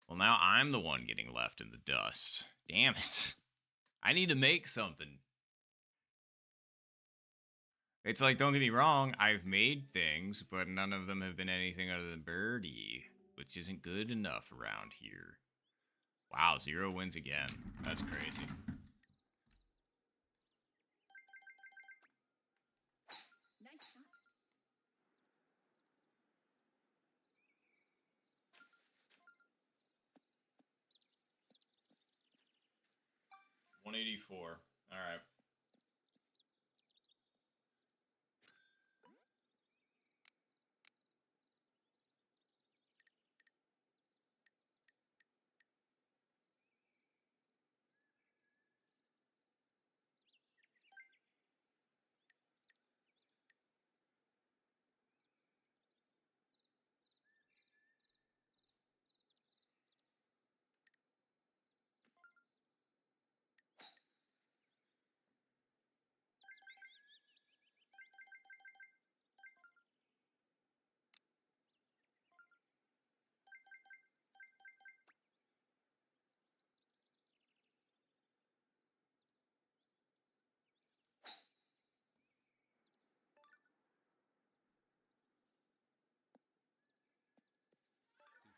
Well, now I'm the one getting left in the dust. Damn it. I need to make something. It's like, don't get me wrong, I've made things, but none of them have been anything other than birdie, which isn't good enough around here. Wow, 0 wins again. That's crazy. Nice shot. 184. All right.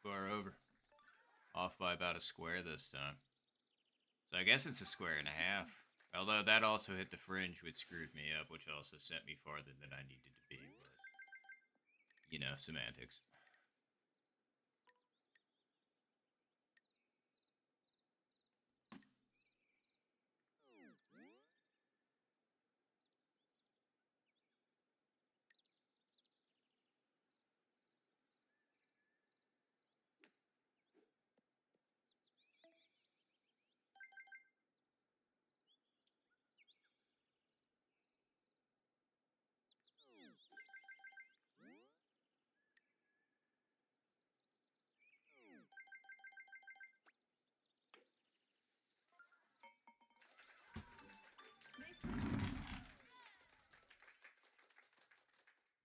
Far over. Off by about a square this time. So I guess it's a square and a half. Although that also hit the fringe, which screwed me up, which also sent me farther than I needed to be. But, you know, semantics.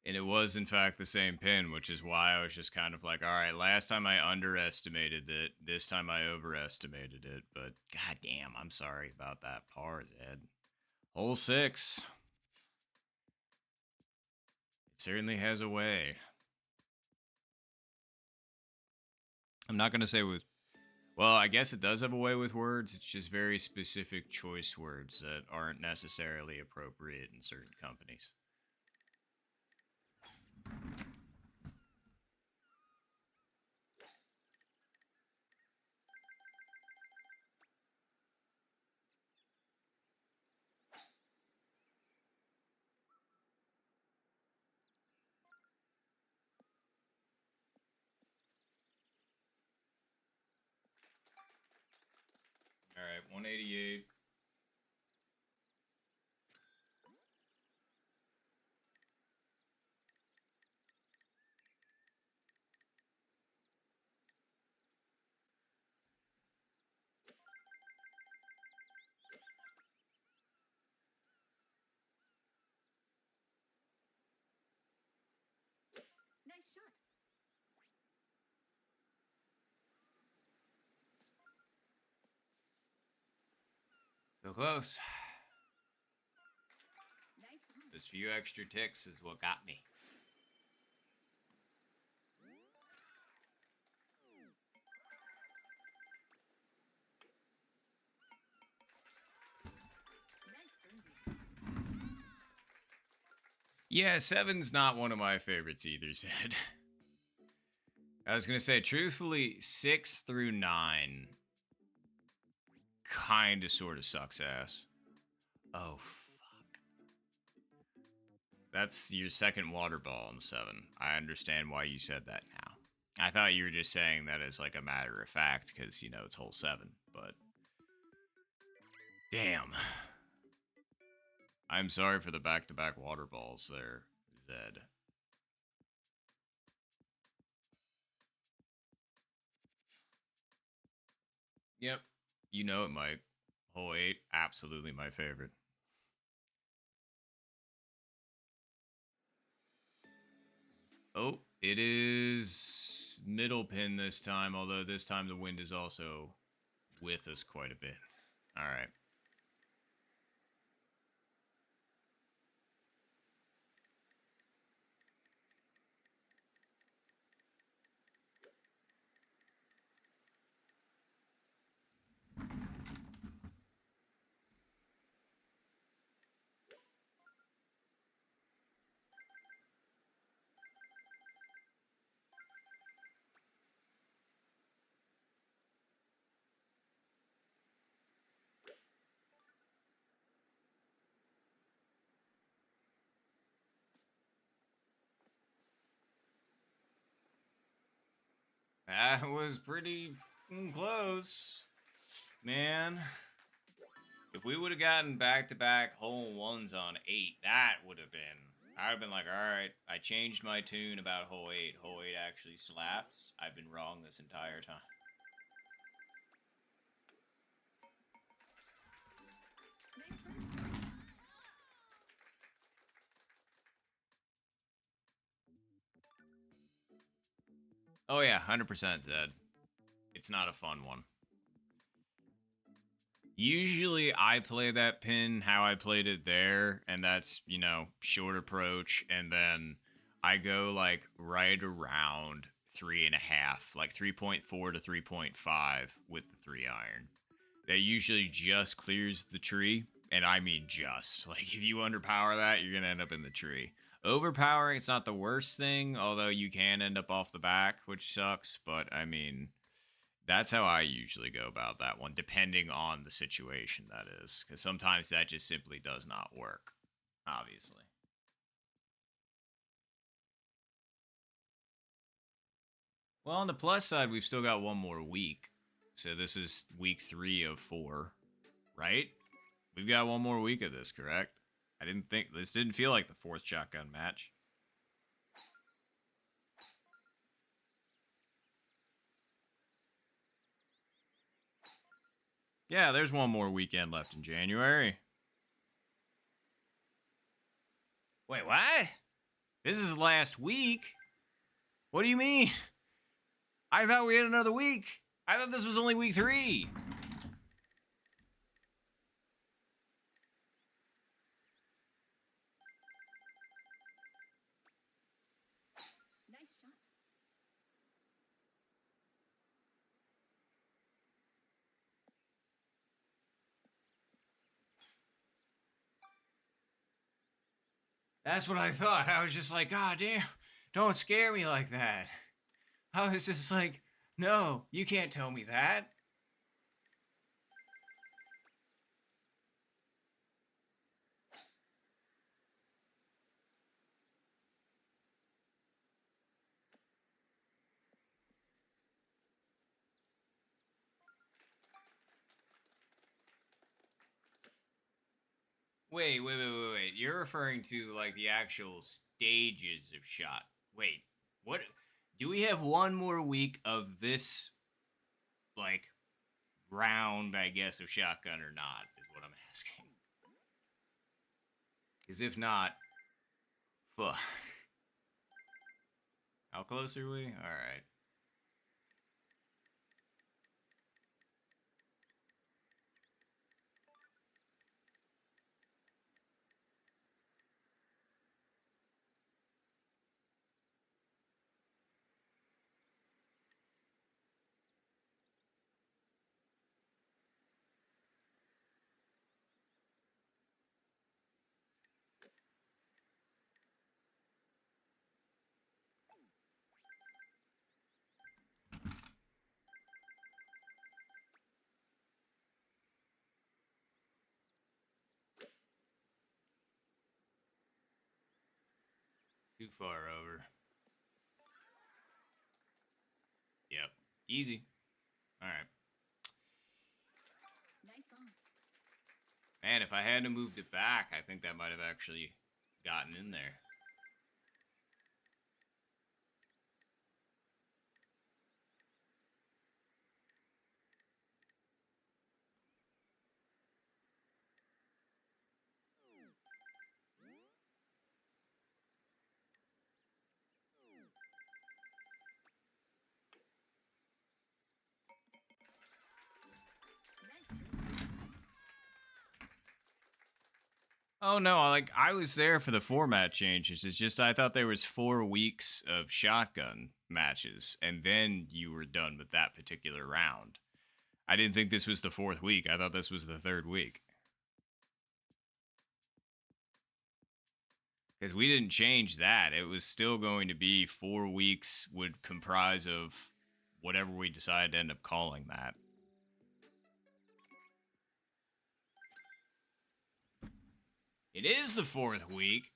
And it was, in fact, the same pin, which is why I was just kind of like, all right, last time I underestimated it. This time I overestimated it. But goddamn, I'm sorry about that par, Zed. Hole 6. It certainly has a way. I'm not going to say with... Well, I guess it does have a way with words. It's just very specific choice words that aren't necessarily appropriate in certain companies. All right, 188. Nice shot. So close. Nice on. Those few extra ticks is what got me. Nice birdie. Yeah, 7's not one of my favorites either, Zed. I was going to say, truthfully, 6 through 9 kind of sort of sucks ass. Oh, fuck. That's your second water ball in 7. I understand why you said that now. I thought you were just saying that as like a matter of fact because, you know, it's hole 7, but... Damn. I'm sorry for the back-to-back water balls there, Zed. Yep. You know it, Mike. Hole 8, absolutely my favorite. Oh, it is middle pin this time, although this time the wind is also with us quite a bit. All right. That was pretty close, man. If we would have gotten back-to-back hole 1s on 8, that would have been... I would have been like, all right, I changed my tune about hole 8. Hole 8 actually slaps. I've been wrong this entire time. Nice birdie. Oh yeah, 100% Zed. It's not a fun one. Usually I play that pin how I played it there, and that's, you know, short approach, and then I go like right around 3.5, like 3.4 to 3.5 with the 3 iron. That usually just clears the tree, and I mean just. Like, if you underpower that, you're going to end up in the tree. Overpowering, it's not the worst thing, although you can end up off the back, which sucks, but I mean, that's how I usually go about that one, depending on the situation, that is. Because sometimes that just simply does not work, obviously. Well, on the plus side, we've still got one more week. So this is week 3 of 4, right? We've got one more week of this, correct? This didn't feel like the 4th shotgun match. Yeah, there's one more weekend left in January. Wait, what? This is last week? What do you mean? I thought we had another week. I thought this was only week 3. Nice shot. That's what I thought. I was just like, God damn, don't scare me like that. I was just like, no, you can't tell me that. Wait. You're referring to, like, the actual stages of shot. Wait, what? Do we have one more week of this, like, round, I guess, of shotgun or not, is what I'm asking. Because if not, fuck. How close are we? Alright. Too far over. Yep. Easy. Alright. Nice on. Man, if I hadn't moved it back, I think that might have actually gotten in there. Nice birdie. Oh no, like I was there for the format changes. It's just I thought there was 4 weeks of shotgun matches and then you were done with that particular round. I didn't think this was the 4th week. I thought this was the 3rd week. Because we didn't change that. It was still going to be 4 weeks would comprise of whatever we decide to end up calling that. It is the 4th week.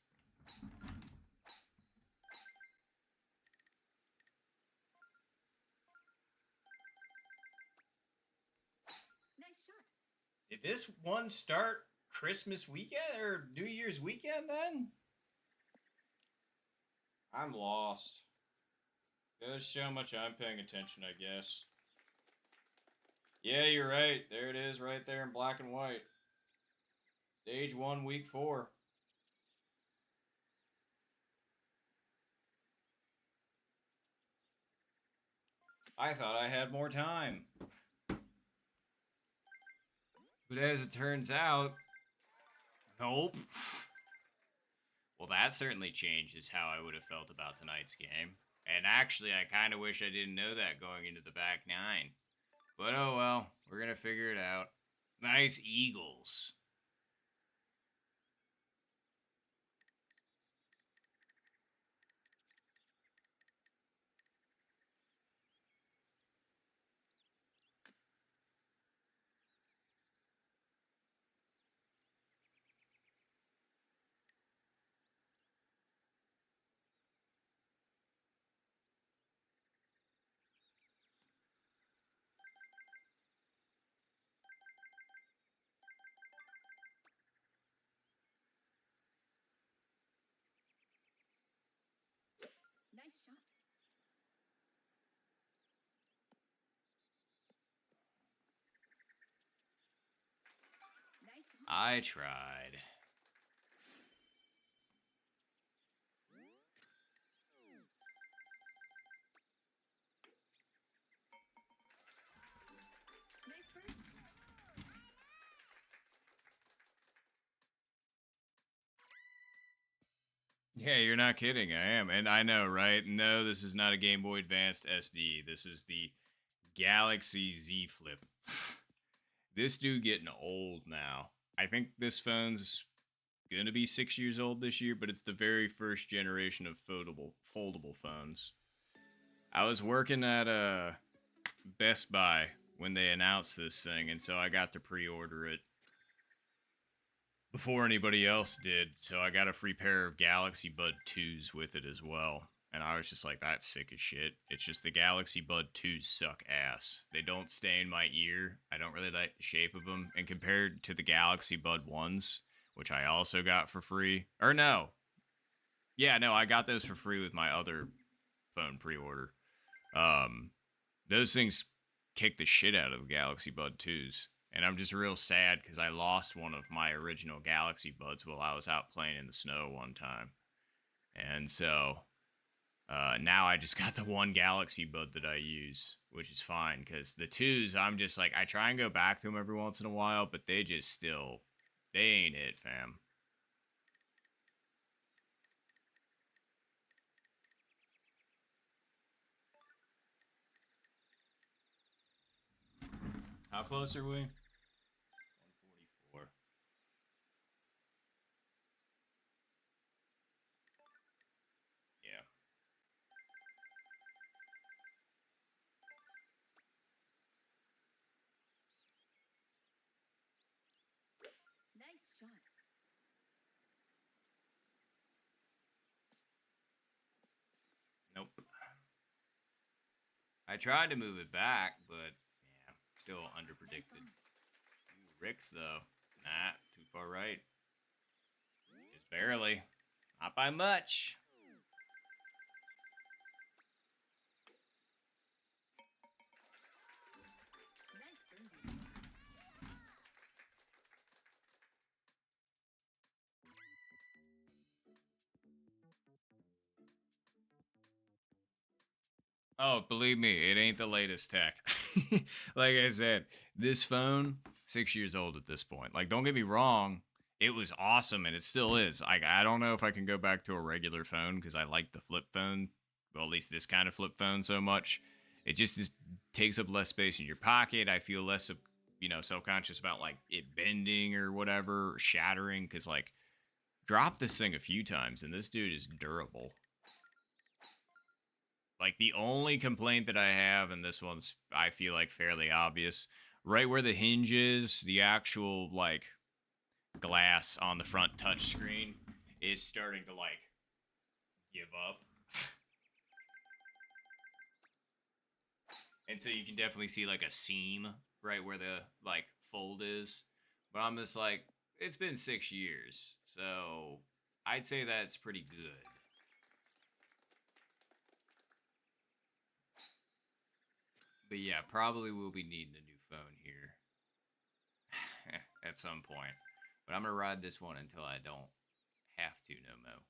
Nice shot. Did this one start Christmas weekend or New Year's weekend then? I'm lost. Goes show how much I'm paying attention, I guess. Yeah, you're right. There it is right there in black and white. Stage 1, week 4. I thought I had more time. But as it turns out, nope. Well, that certainly changes how I would have felt about tonight's game. And actually, I kind of wish I didn't know that going into the back nine. But oh well, we're going to figure it out. Nice Eagles. Nice shot. Nice hit. I tried. Nice birdie. Yeah, you're not kidding. I am. And I know, right? No, this is not a Game Boy Advanced SD. This is the Galaxy Z Flip. This dude getting old now. I think this phone's gonna be 6 years old this year, but it's the very first generation of foldable phones. I was working at Best Buy when they announced this thing, and so I got to pre-order it before anybody else did. So I got a free pair of Galaxy Bud 2s with it as well. And I was just like, that's sick as shit. It's just the Galaxy Bud 2s suck ass. They don't stay in my ear. I don't really like the shape of them. And compared to the Galaxy Bud 1s, which I also got for free. Or no. Yeah, no, I got those for free with my other phone pre-order. Those things kick the shit out of the Galaxy Bud 2s. And I'm just real sad because I lost one of my original Galaxy Buds while I was out playing in the snow one time. And so now I just got the one Galaxy Bud that I use, which is fine because the 2s, I'm just like, I try and go back to them every once in a while, but they just still, they ain't it, fam. How close are we? 144. Yeah. Nice shot. Nope. I tried to move it back, but yeah, still underpredicted. Ooh, Ricks, though. Nah, too far right. Just barely. Not by much. Nice birdie. Oh, believe me, it ain't the latest tech. Like I said, this phone, 6 years old at this point. Like, don't get me wrong, it was awesome and it still is. Like, I don't know if I can go back to a regular phone because I like the flip phone, well, at least this kind of flip phone so much. It just takes up less space in your pocket. I feel less of, self-conscious about like it bending or whatever, or shattering because like dropped this thing a few times and this dude is durable. Like the only complaint that I have, and this one's I feel like fairly obvious, right where the hinge is, the actual like glass on the front touchscreen is starting to like give up. And so you can definitely see like a seam right where the like fold is. But I'm just like, it's been 6 years. So I'd say that's pretty good. But yeah, probably will be needing a new phone here at some point. But I'm gonna ride this one until I don't have to no more.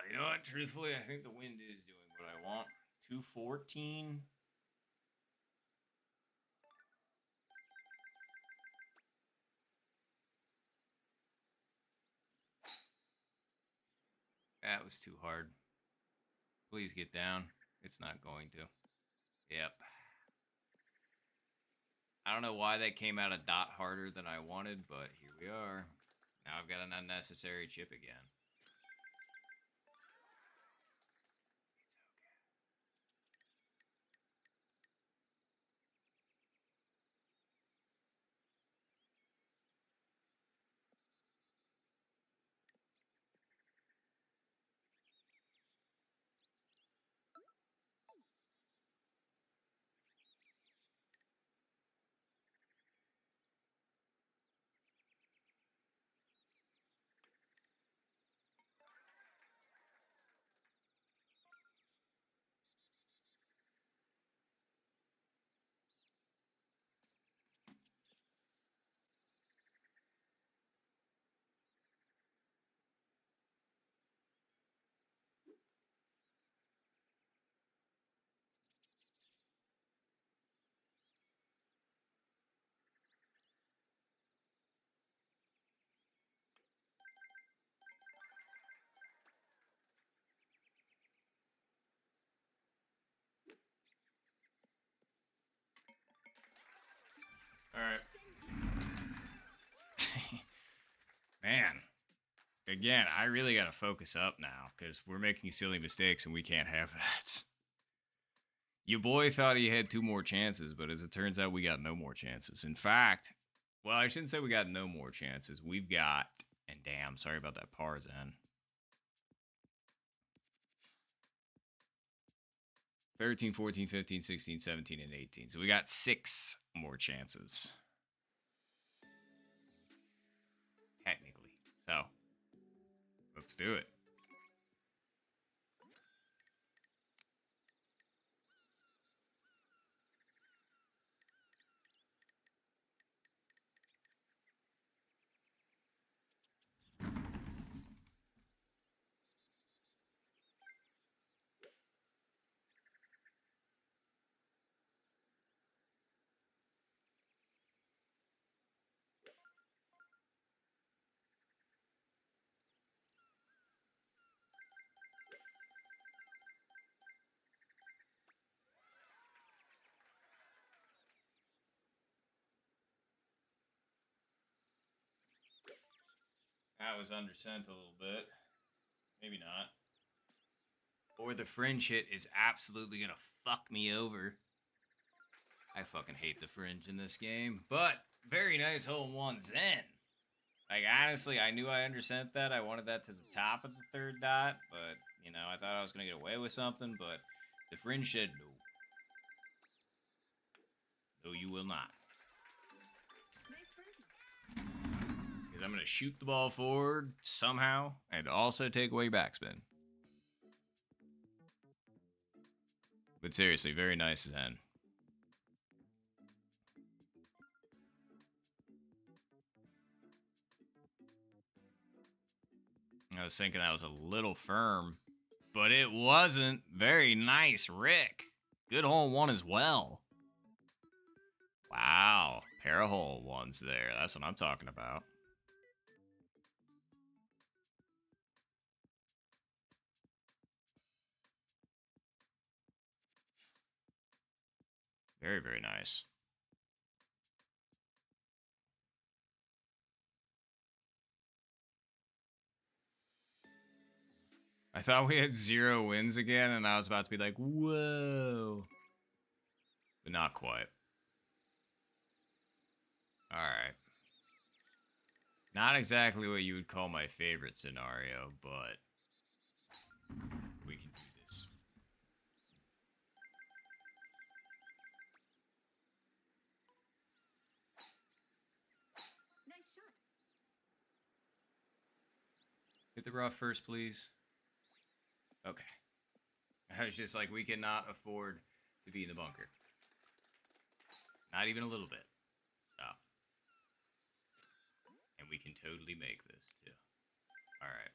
You know what? Truthfully, I think the wind is doing what I want. 214. That was too hard. Please get down. It's not going to. Yep. I don't know why that came out a dot harder than I wanted, but here we are. Now I've got an unnecessary chip again. It's okay. All right. Man, again, I really got to focus up now because we're making silly mistakes and we can't have that. Your boy thought he had 2 more chances, but as it turns out, we got no more chances. In fact, well, I shouldn't say we got no more chances. We've got, and damn, sorry about that par, Zen. 13, 14, 15, 16, 17, and 18. So we got 6 more chances. Technically. So, let's do it. That was undersent a little bit. Maybe not. Or the fringe hit is absolutely gonna fuck me over. I fucking hate the fringe in this game. But, very nice hole in one, Zen. Like, honestly, I knew I undersent that. I wanted that to the top of the 3rd dot. But, you know, I thought I was gonna get away with something. But the fringe said no. No, you will not. Nice birdie. Because I'm going to shoot the ball forward somehow and also take away backspin. But seriously, very nice Zen. I was thinking that was a little firm, but it wasn't. Very nice, Rick. Good hole in one as well. Wow, pair of hole in ones there. That's what I'm talking about. Very, very nice. I thought we had 0 wins again, and I was about to be like, whoa. But not quite. Alright. Not exactly what you would call my favorite scenario, but we can do this. Nice shot. Hit the rough first, please. Okay. I was just like, we cannot afford to be in the bunker. Not even a little bit. Stop. And we can totally make this, too. Alright.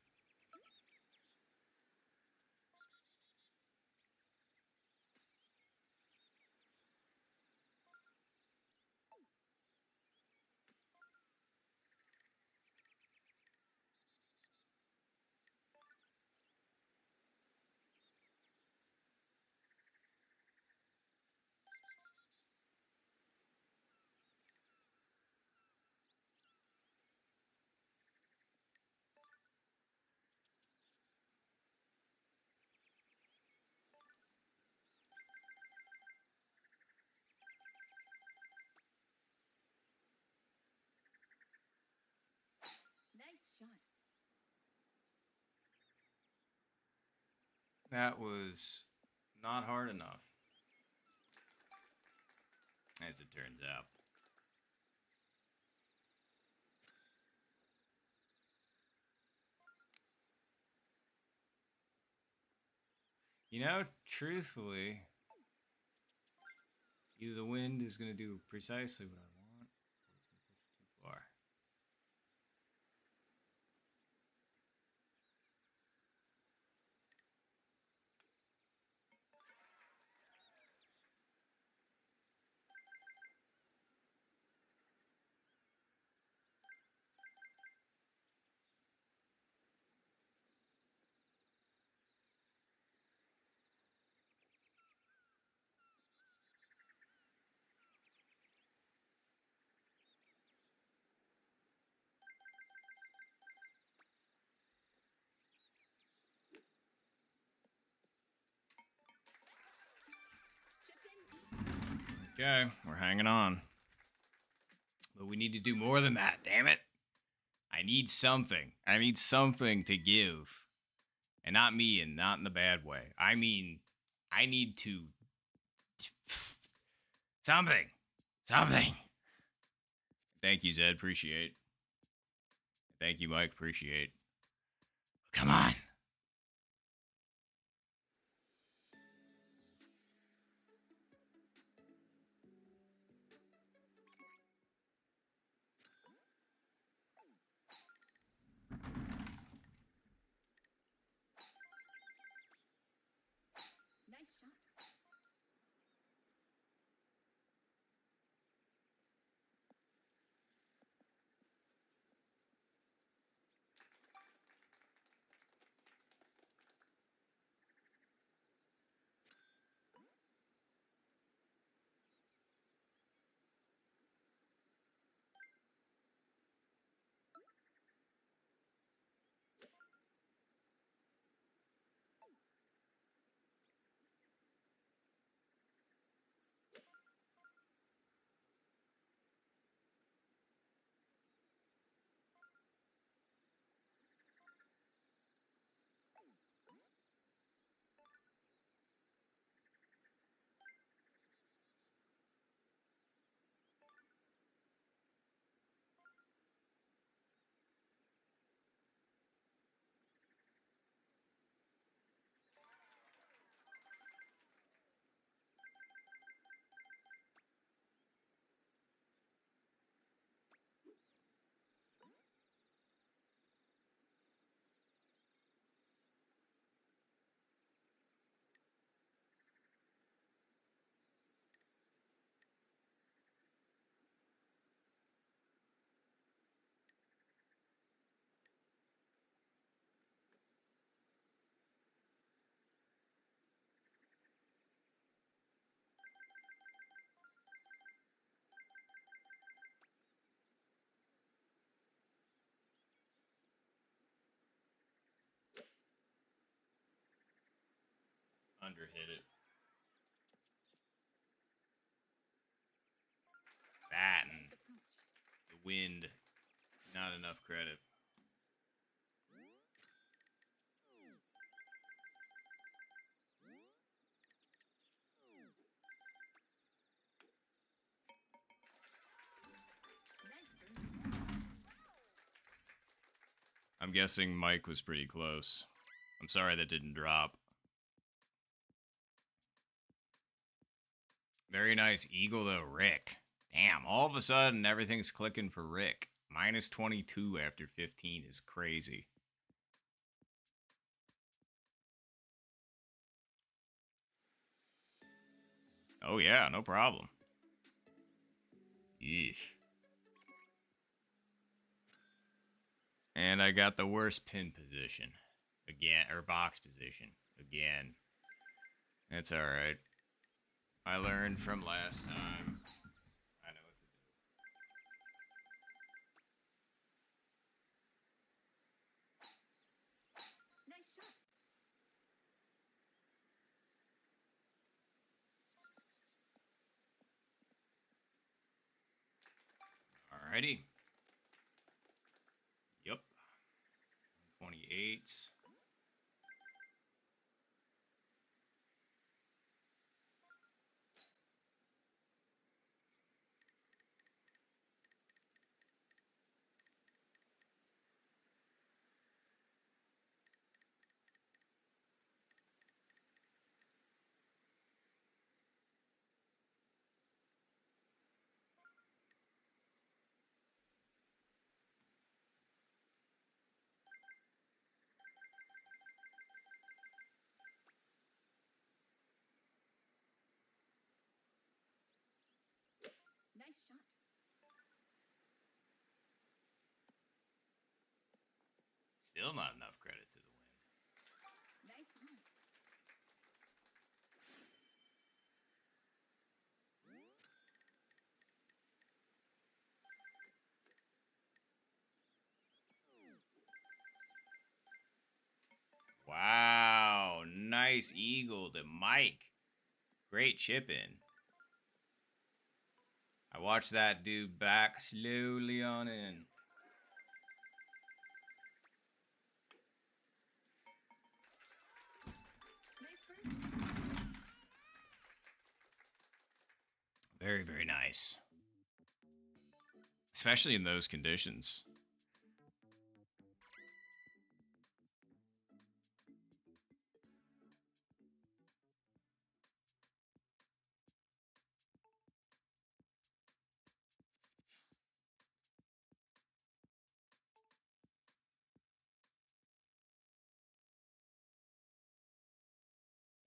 That was not hard enough, as it turns out. You know, truthfully, either the wind is going to do precisely what I want, or it's going to push it too far. Chip in. Okay, we're hanging on. But we need to do more than that, damn it. I need something. I need something to give. And not me, and not in the bad way. I mean, I need to. Something. Something. Thank you, Zed. Appreciate. Thank you, Mike. Appreciate. Come on. Nice shot. Underhit it. That and Nice approach. the wind. Not enough credit. Nice birdie. I'm guessing Mike was pretty close. I'm sorry that didn't drop. Very nice eagle to Rick. Damn, all of a sudden everything's clicking for Rick. Minus 22 after 15 is crazy. Oh yeah, no problem. Yeesh. And I got the worst pin position. Again, or box position. Again. That's alright. I learned from last time. I know what to do. Nice shot. Alrighty. Yep. 28. Still not enough credit to the win. Nice on. Wow, nice eagle to Mike. Great chip in. I watched that dude back slowly on in. Nice birdie. Very, very nice. Especially in those conditions.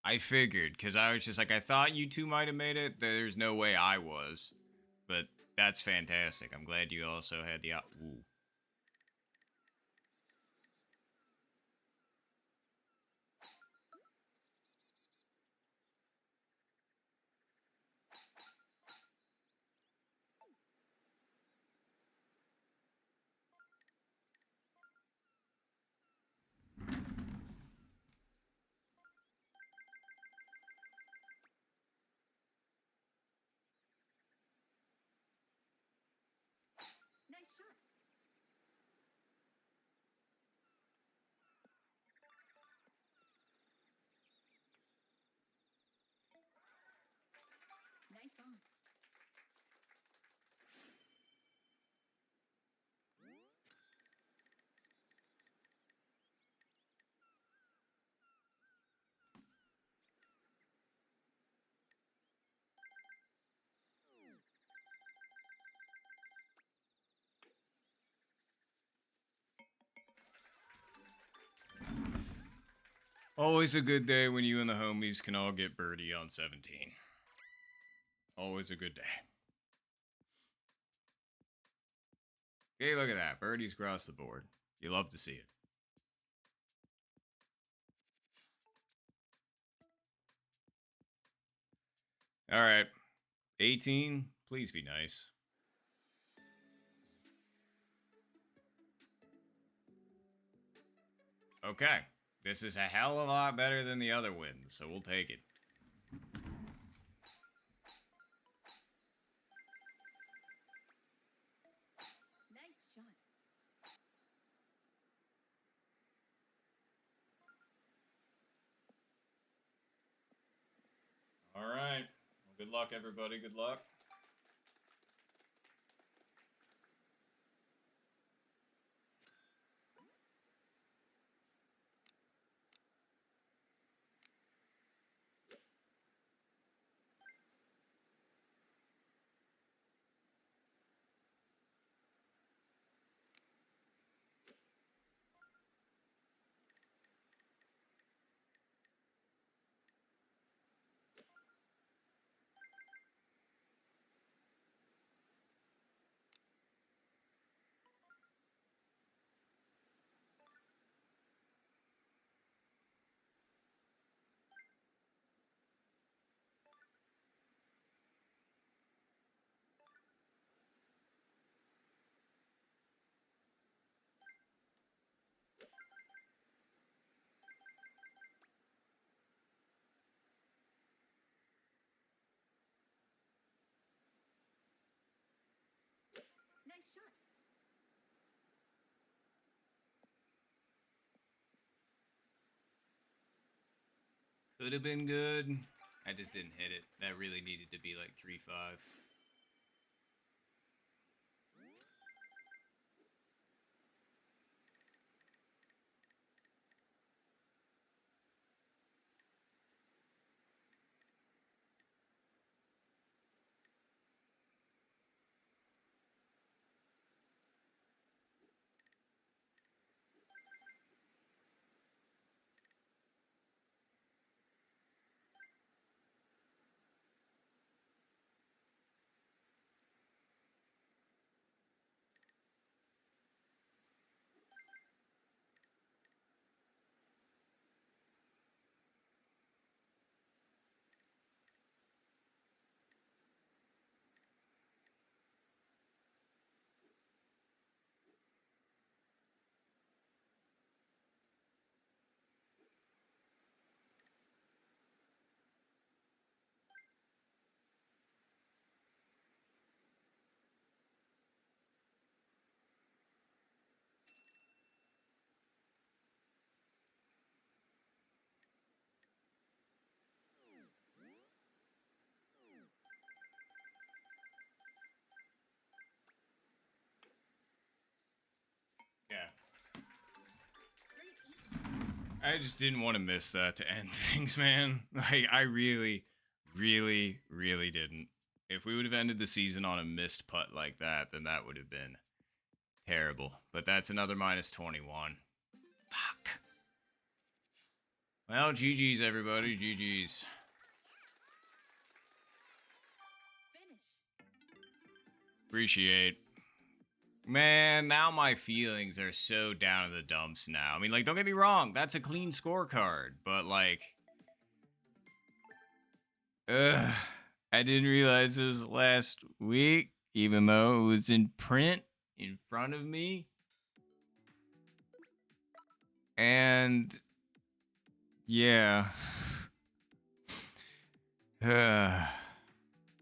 I figured, because I was just like, I thought you two might have made it. There's no way I was. But that's fantastic. I'm glad you also had the... Ooh. Nice shot. Nice on. Always a good day when you and the homies can all get birdie on 17. Always a good day. Okay, look at that. Birdies across the board. You love to see it. All right. 18. Please be nice. Okay. This is a hell of a lot better than the other wins, so we'll take it. Nice shot. All right. Well, good luck, everybody. Good luck. Nice shot. Could have been good. I just didn't hit it. That really needed to be like 3-5. Yeah. 3 equal. I just didn't want to miss that to end things, man. Like, I really, really, really didn't. If we would have ended the season on a missed putt like that, then that would have been terrible. But that's another minus 21. Fuck. Well, GG's, everybody. GG's. Finish. Appreciate. Man, now my feelings are so down in the dumps now. I mean, like, don't get me wrong. That's a clean scorecard. But, like... I didn't realize it was last week, even though it was in print in front of me. And yeah.